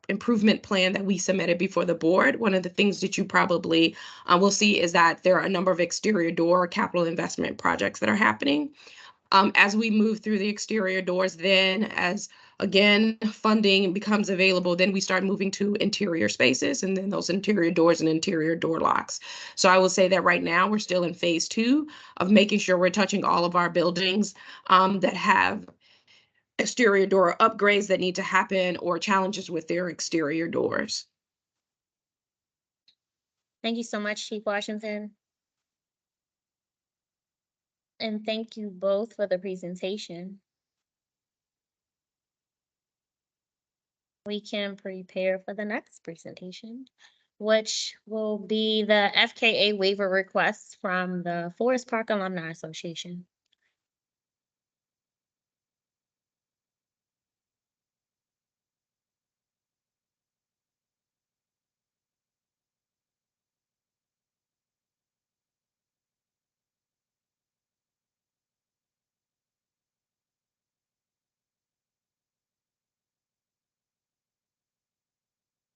improvement plan that we submitted before the board, one of the things that you probably will see is that there are a number of exterior door capital investment projects that are happening. As we move through the exterior doors, then as again funding becomes available, then we start moving to interior spaces, and then those interior doors and interior door locks. So I will say that right now we're still in phase 2 of making sure we're touching all of our buildings that have exterior door upgrades that need to happen or challenges with their exterior doors. Thank you so much, Chief Washington. And thank you both for the presentation. We can prepare for the next presentation, which will be the FKA waiver request from the Forest Park Alumni Association.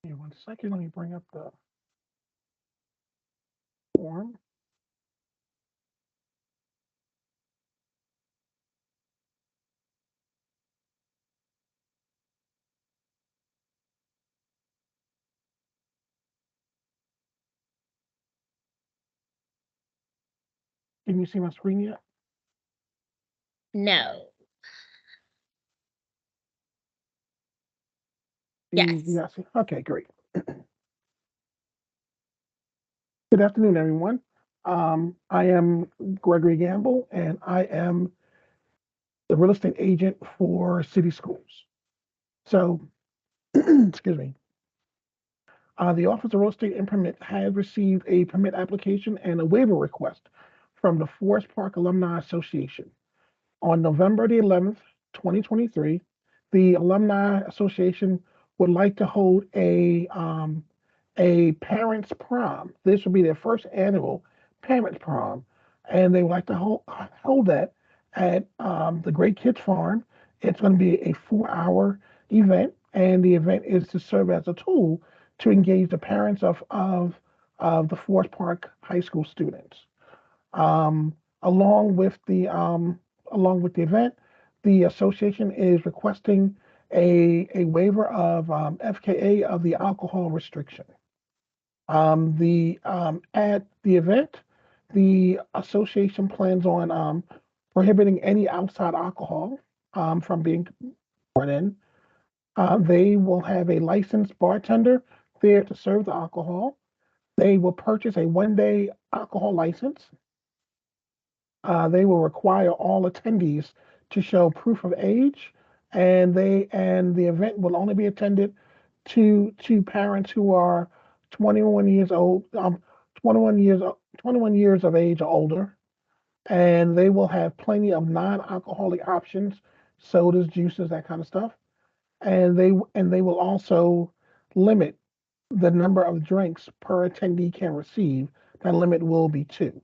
Give me 1 second, let me bring up the form. Can you see my screen yet? No. You Yes. got see? Okay, great. Good afternoon, everyone. I am Gregory Gamble, and I am the real estate agent for City Schools. So, excuse me. The Office of Real Estate and Permit has received a permit application and a waiver request from the Forest Park Alumni Association. On November the 11th, 2023, the Alumni Association would like to hold a parents' prom. This will be their first annual parents' prom, and they would like to hold that at the Great Kids Farm. It's going to be a 4-hour event, and the event is to serve as a tool to engage the parents of the Forest Park High School students. Along with the event, the association is requesting a waiver of FKA of the alcohol restriction. At the event, the association plans on prohibiting any outside alcohol from being brought in. They will have a licensed bartender there to serve the alcohol. They will purchase a 1-day alcohol license. They will require all attendees to show proof of age, and the event will only be attended to parents who are 21 years old, 21 years of age or older, and they will have plenty of non-alcoholic options, sodas, juices, that kind of stuff, and they will also limit the number of drinks per attendee can receive. That limit will be 2.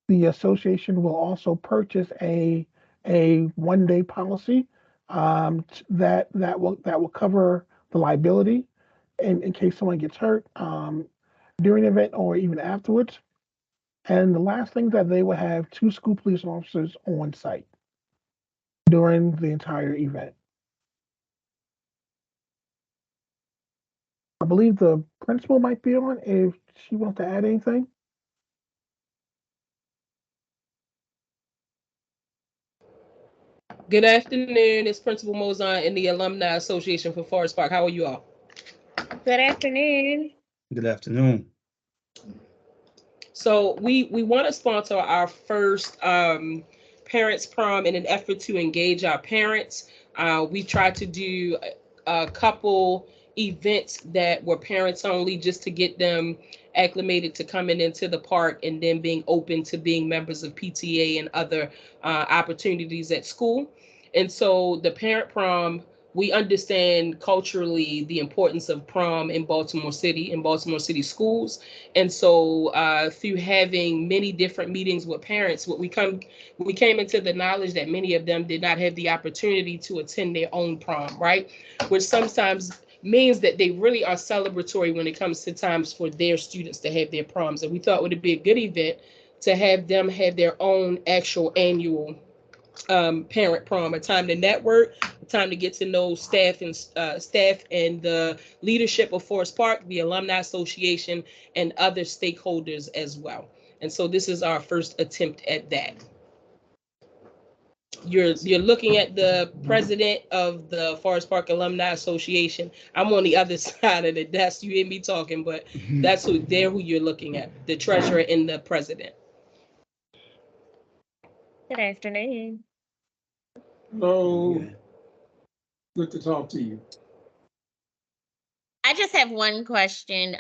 The association will also purchase a 1-day policy that will cover the liability in case someone gets hurt during the event or even afterwards. And the last thing that they will have 2 school police officers on site during the entire event. I believe the principal might be on if she wants to add anything. Good afternoon. It's Principal Mozon in the Alumni Association for Forest Park. How are you all? Good afternoon. Good afternoon. So we want to sponsor our first parents prom in an effort to engage our parents. We tried to do a couple events that were parents only, just to get them acclimated to coming into the park and then being open to being members of PTA and other opportunities at school. And so the parent prom we understand culturally the importance of prom in Baltimore City schools. And so through having many different meetings with parents, we came into the knowledge that many of them did not have the opportunity to attend their own prom, right? Which sometimes means that they really are celebratory when it comes to times for their students to have their proms. And we thought it would be a good event to have them have their own actual annual parent prom, a time to network, a time to get to know staff and the leadership of Forest Park, the Alumni Association, and other stakeholders as well. And so this is our first attempt at that. You're looking at the president of the Forest Park Alumni Association. I'm on the other side of the desk. You hear me talking, but that's who you're looking at, the treasurer and the president. Good afternoon. Hello. Good to talk to you. I just have one question.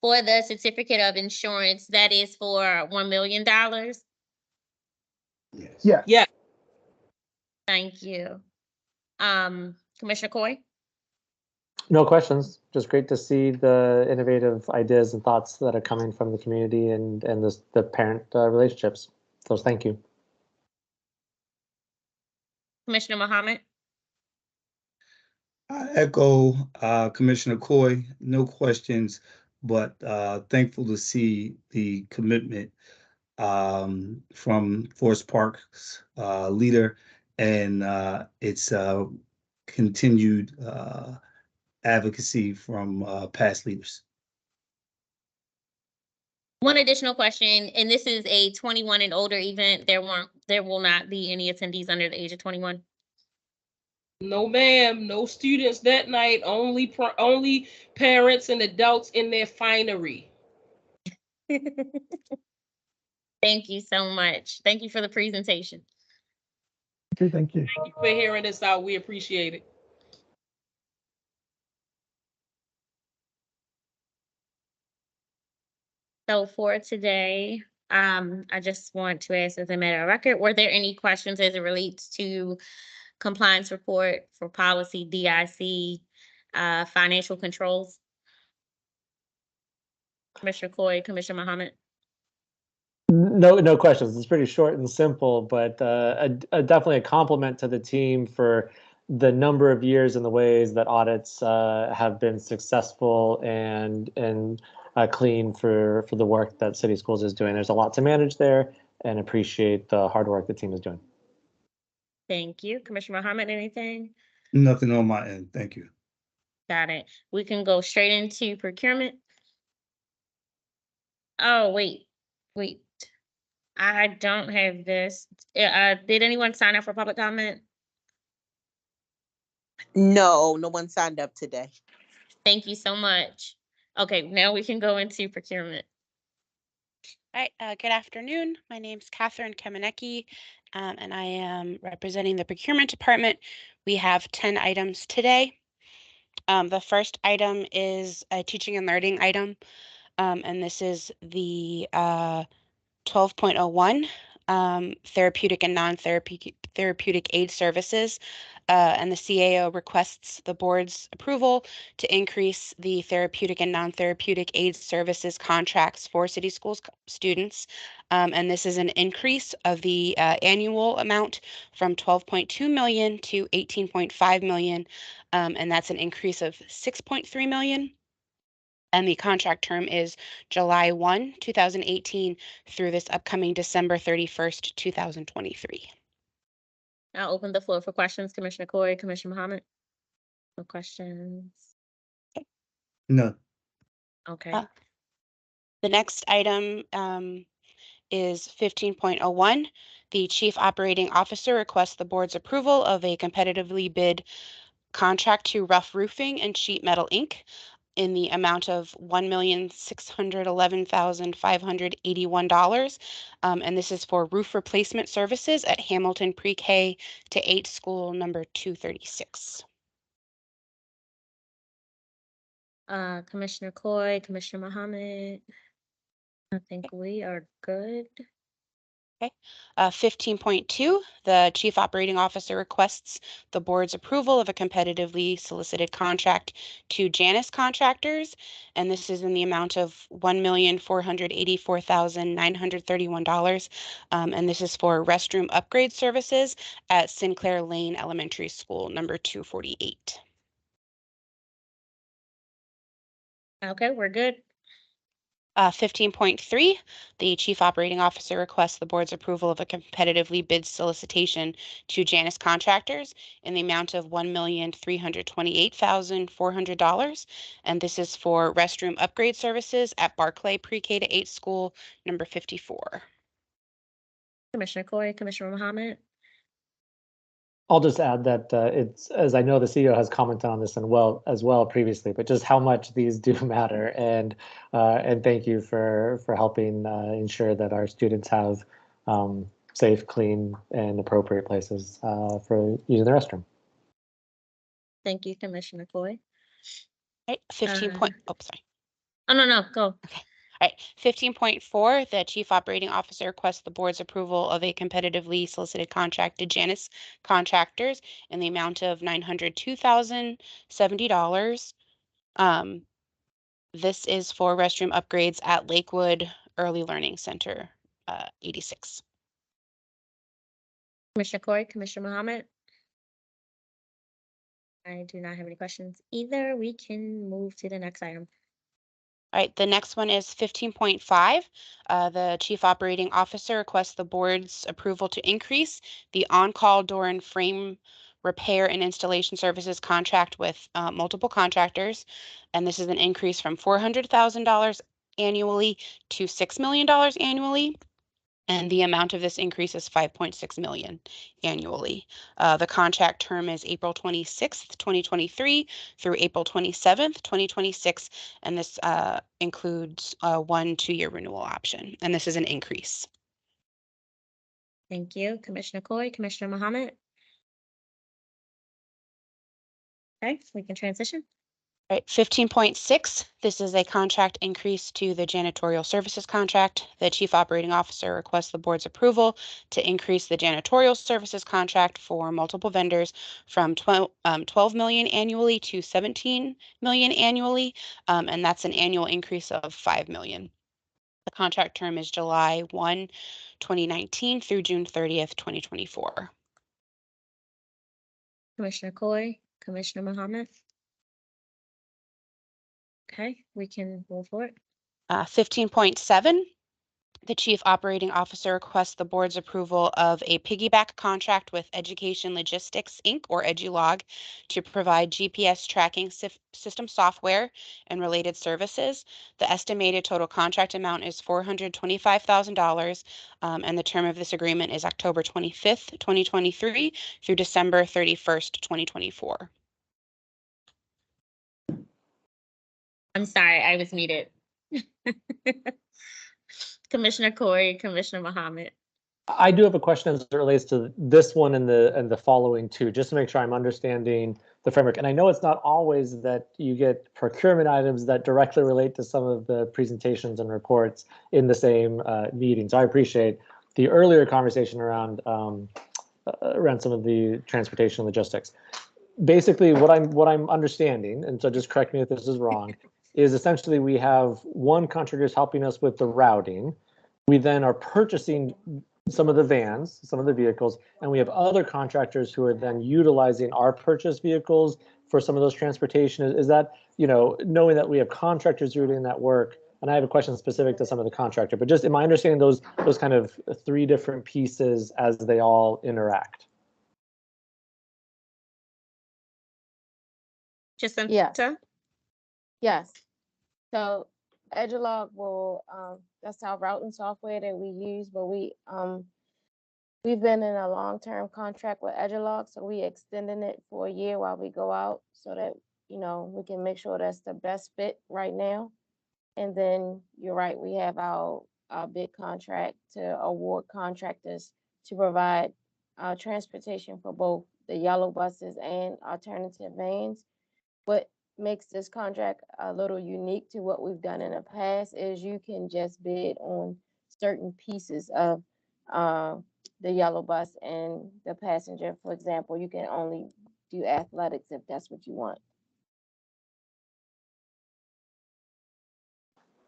For the certificate of insurance, that is for $1 million. Yes. Yeah. Yeah. Thank you. Commissioner Coy? No questions. Just great to see the innovative ideas and thoughts that are coming from the community and the parent relationships. So thank you. Commissioner Muhammad? I echo Commissioner Coy, no questions, but thankful to see the commitment from Forest Park's leader and its continued advocacy from past leaders. One additional question, and this is a 21 and older event. There will not be any attendees under the age of 21. No, ma'am. No students that night. Only parents and adults in their finery. Thank you so much. Thank you for the presentation. Okay, thank you. Thank you for hearing us out. We appreciate it. So for today, I just want to ask as a matter of record, were there any questions as it relates to compliance report for policy, DIC, financial controls? Commissioner Coy, Commissioner Muhammad? No questions. It's pretty short and simple, but definitely a compliment to the team for the number of years and the ways that audits have been successful and clean for the work that City Schools is doing. There's a lot to manage there, and appreciate the hard work the team is doing. Thank you. Commissioner Muhammad, anything? Nothing on my end. Thank you. Got it. We can go straight into procurement. Oh, wait. I don't have this. Did anyone sign up for public comment? No one signed up today. Thank you so much. Okay, now we can go into procurement. All right, good afternoon. My name is Catherine Kamenecki, and I am representing the procurement department. We have 10 items today. The first item is a teaching and learning item, and this is the 12.01 therapeutic and non-therapeutic aid services. And the CAO requests the board's approval to increase the therapeutic and non-therapeutic aid services contracts for City Schools students. And this is an increase of the annual amount from 12.2 million to 18.5 million. And that's an increase of 6.3 million. And the contract term is July 1, 2018 through this upcoming December 31st, 2023. I'll open the floor for questions. Commissioner Coy, Commissioner Muhammad. No questions. No. Okay. The next item is 15.01. The Chief Operating Officer requests the board's approval of a competitively bid contract to Rough Roofing and Sheet Metal Inc. in the amount of $1,611,581. And this is for roof replacement services at Hamilton Pre-K to 8 School number 236. Commissioner Coy, Commissioner Muhammad. I think we are good. 15.2, the Chief Operating Officer requests the board's approval of a competitively solicited contract to Janus Contractors, and this is in the amount of $1,484,931, and this is for restroom upgrade services at Sinclair Lane Elementary School, number 248. Okay, we're good. 15.3, the Chief Operating Officer requests the board's approval of a competitively bid solicitation to Janus Contractors in the amount of $1,328,400. And this is for restroom upgrade services at Barclay Pre-K to 8 School, number 54. Commissioner Coy, Commissioner Mohammed. I'll just add that it's, as I know the CEO has commented on this as well previously, but just how much these do matter, and thank you for helping ensure that our students have safe, clean, and appropriate places for using the restroom. Thank you, Commissioner Coy. Right, 15 point. Oh, sorry. Oh, no, go. Okay. All right, 15.4, the Chief Operating Officer requests the board's approval of a competitively solicited contract to Janus Contractors in the amount of $902,070. This is for restroom upgrades at Lakewood Early Learning Center, 86. Commissioner Coy, Commissioner Mohammed. I do not have any questions either. We can move to the next item. All right, the next one is 15.5. The Chief Operating Officer requests the board's approval to increase the on-call door and frame repair and installation services contract with multiple contractors. And this is an increase from $400,000 annually to $6 million annually. And the amount of this increase is $5.6 million annually. The contract term is April 26th, 2023 through April 27th, 2026. And this includes a 1 2-year renewal option. And this is an increase. Thank you, Commissioner Coy, Commissioner Mohammed. Okay, so we can transition. All right, 15.6, this is a contract increase to the janitorial services contract. The Chief Operating Officer requests the board's approval to increase the janitorial services contract for multiple vendors from 12 million annually to 17 million annually, and that's an annual increase of 5 million. The contract term is July 1, 2019 through June 30th, 2024. Commissioner Coy, Commissioner Mohammed. Okay, we can move forward. 15.7, the Chief Operating Officer requests the board's approval of a piggyback contract with Education Logistics, Inc., or EduLog, to provide GPS tracking system software and related services. The estimated total contract amount is $425,000, and the term of this agreement is October 25th, 2023 through December 31st, 2024. I'm sorry, I was muted. Commissioner Coy, Commissioner Mohammed. I do have a question as it relates to this one and the following two, just to make sure I'm understanding the framework. And I know it's not always that you get procurement items that directly relate to some of the presentations and reports in the same meeting. So I appreciate the earlier conversation around some of the transportation logistics. Basically, what I'm understanding, and so just correct me if this is wrong, is essentially we have one contractor is helping us with the routing. We then are purchasing some of the vans, some of the vehicles, and we have other contractors who are then utilizing our purchased vehicles for some of those transportation. Is that, knowing that we have contractors doing that work, and I have a question specific to some of the contractor, but just am I understanding those kind of three different pieces as they all interact? Jacinta? Yes. So EduLog will, that's our routing software that we use, but we've been in a long-term contract with EduLog, so we extending it for a year while we go out so that, we can make sure that's the best fit right now. And then you're right, we have our big contract to award contractors to provide transportation for both the yellow buses and alternative vans. What makes this contract a little unique to what we've done in the past is you can just bid on certain pieces of the yellow bus and the passenger. For example, you can only do athletics if that's what you want.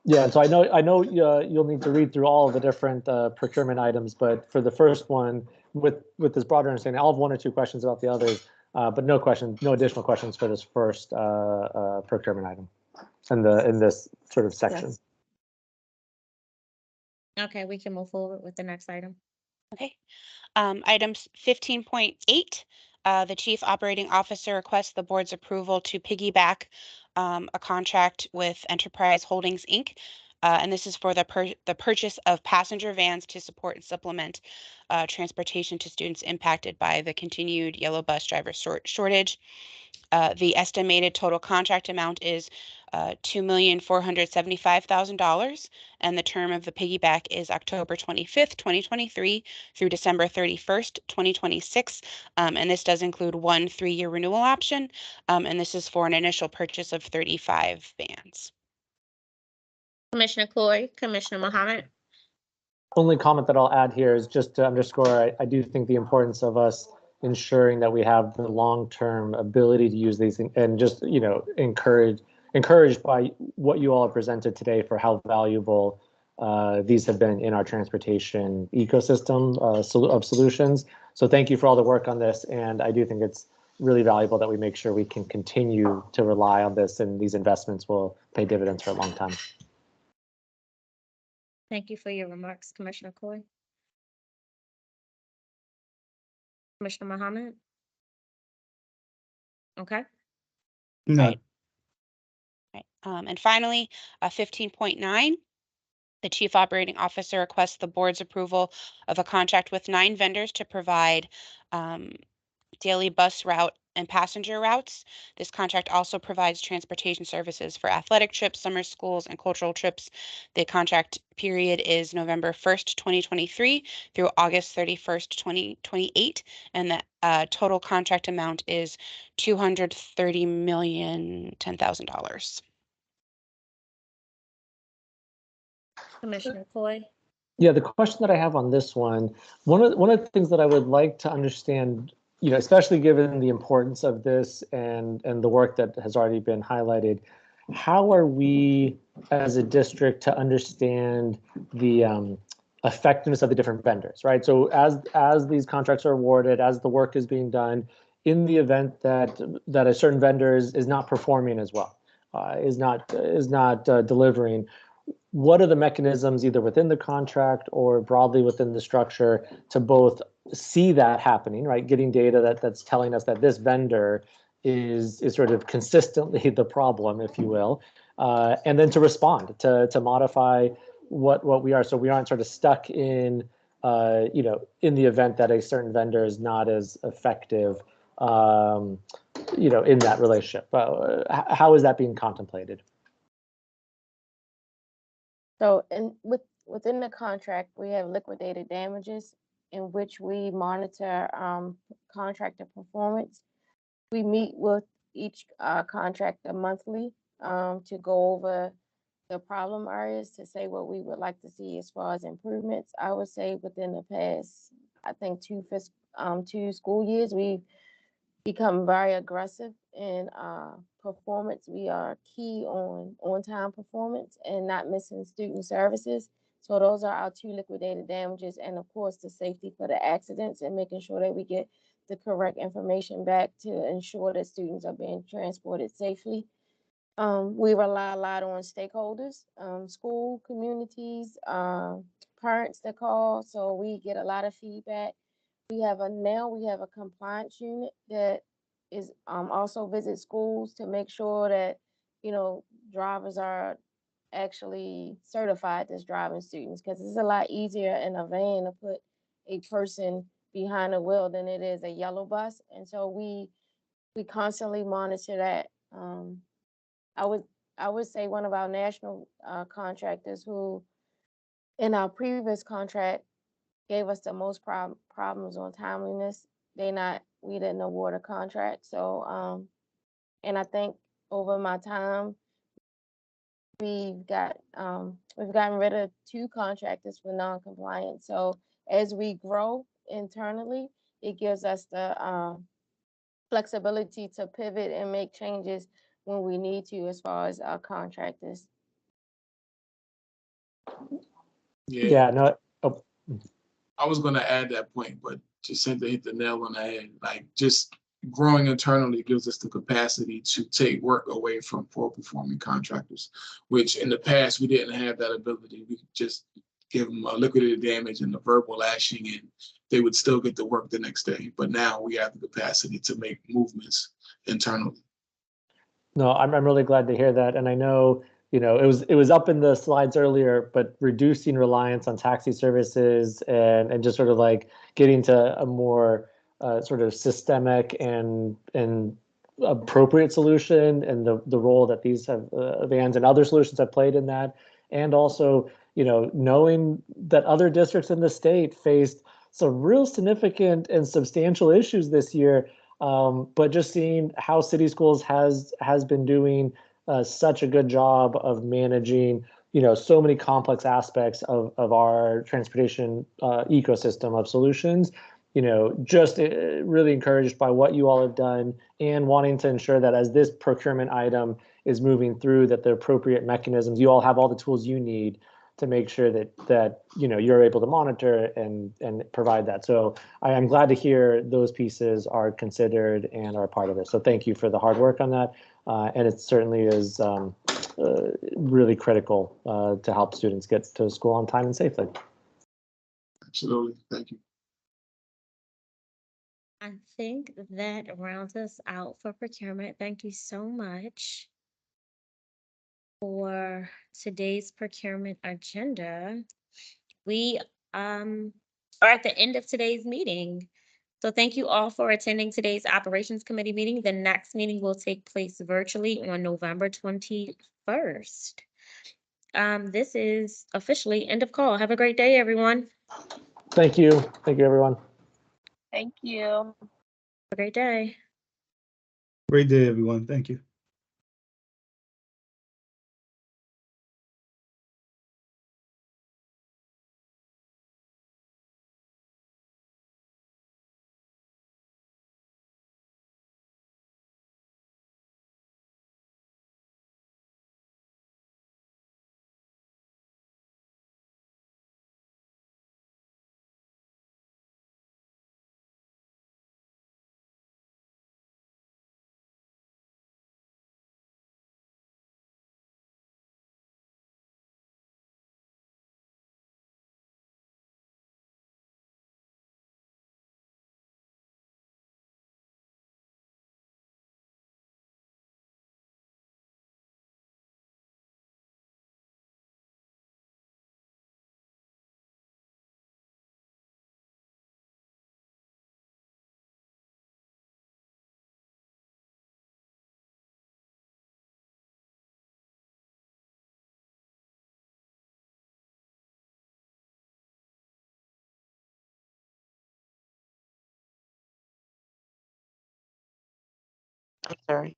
Yeah, so I know you'll need to read through all of the different procurement items, but for the first one, with this broader understanding, I'll have one or two questions about the others, but no additional questions for this first procurement item in this sort of section. Yes. Okay, we can move forward with the next item. Okay. Items 15.8, the Chief Operating Officer requests the board's approval to piggyback a contract with Enterprise Holdings, Inc. And this is for the purchase of passenger vans to support and supplement transportation to students impacted by the continued yellow bus driver shortage. The estimated total contract amount is $2,475,000, and the term of the piggyback is October 25th, 2023 through December 31st, 2026. And this does include one 3-year renewal option, and this is for an initial purchase of 35 vans. Commissioner Cloy, Commissioner Mohammed. Only comment that I'll add here is just to underscore, I do think the importance of us ensuring that we have the long-term ability to use these things, and just, you know, encouraged by what you all have presented today for how valuable these have been in our transportation ecosystem of solutions. So thank you for all the work on this, and I do think it's really valuable that we make sure we can continue to rely on this, and these investments will pay dividends for a long time. Thank you for your remarks, Commissioner Cloy. Commissioner Mohammed? Okay. No. Right. And finally, 15.9, the Chief Operating Officer requests the board's approval of a contract with 9 vendors to provide daily bus route and passenger routes. This contract also provides transportation services for athletic trips, summer schools, and cultural trips. The contract period is November 1st, 2023 through August 31st, 2028, and the total contract amount is $230,010,000. Commissioner Cloy. Yeah, the question that I have on this one of the things that I would like to understand, you know, especially given the importance of this and the work that has already been highlighted, how are we as a district to understand the effectiveness of the different vendors, right? So as these contracts are awarded, as the work is being done, in the event that a certain vendor is not performing as well, is not delivering, what are the mechanisms either within the contract or broadly within the structure to both see that happening, right? Getting data that's telling us that this vendor is sort of consistently the problem, if you will, and then to respond, to modify what we are, so we aren't sort of stuck in, you know, in the event that a certain vendor is not as effective, you know, in that relationship. How is that being contemplated? So within the contract, we have liquidated damages in which we monitor contractor performance. We meet with each contractor monthly to go over the problem areas, to say what we would like to see as far as improvements. I would say within the past, I think 2 school years, we've become very aggressive in performance. We are key on time performance and not missing student services. So those are our 2 liquidated damages, and of course the safety for the accidents and making sure that we get the correct information back to ensure that students are being transported safely. We rely a lot on stakeholders, school communities, parents that call, so we get a lot of feedback. We have a compliance unit that is also visits schools to make sure that, you know, drivers are actually certified as driving students, because it's a lot easier in a van to put a person behind the wheel than it is a yellow bus. And so we constantly monitor that. I would say one of our national contractors who in our previous contract gave us the most problems on timeliness. We didn't award a contract. So, and I think over my time, we've gotten rid of 2 contractors for non-compliance. So as we grow internally, it gives us the flexibility to pivot and make changes when we need to as far as our contractors. Yeah, no, oh, I was gonna add that point, but Jacinta hit the nail on the head. Like, just growing internally gives us the capacity to take work away from poor performing contractors, which in the past we didn't have that ability. We could just give them a liquidated damage and a verbal lashing, and they would still get the work the next day. But now we have the capacity to make movements internally. no, I'm really glad to hear that. And I know, it was up in the slides earlier, but reducing reliance on taxi services and just sort of like getting to a more sort of systemic and appropriate solution, and the role that these have vans and other solutions have played in that. And also, knowing that other districts in the state faced some real significant and substantial issues this year. But just seeing how City Schools has been doing such a good job of managing, so many complex aspects of our transportation ecosystem of solutions. Just really encouraged by what you all have done, and wanting to ensure that as this procurement item is moving through, that the appropriate mechanisms, you all have all the tools you need to make sure that you're able to monitor and provide that. So I'm glad to hear those pieces are considered and are part of it. So thank you for the hard work on that. And it certainly is really critical to help students get to school on time and safely. Absolutely. Thank you. I think that rounds us out for procurement. Thank you so much for today's procurement agenda. We are at the end of today's meeting. So thank you all for attending today's Operations Committee meeting. The next meeting will take place virtually on November 21st. This is officially end of call. Have a great day, everyone. Thank you. Thank you, everyone. Thank you. Have a great day. Great day, everyone. Thank you. I'm sorry.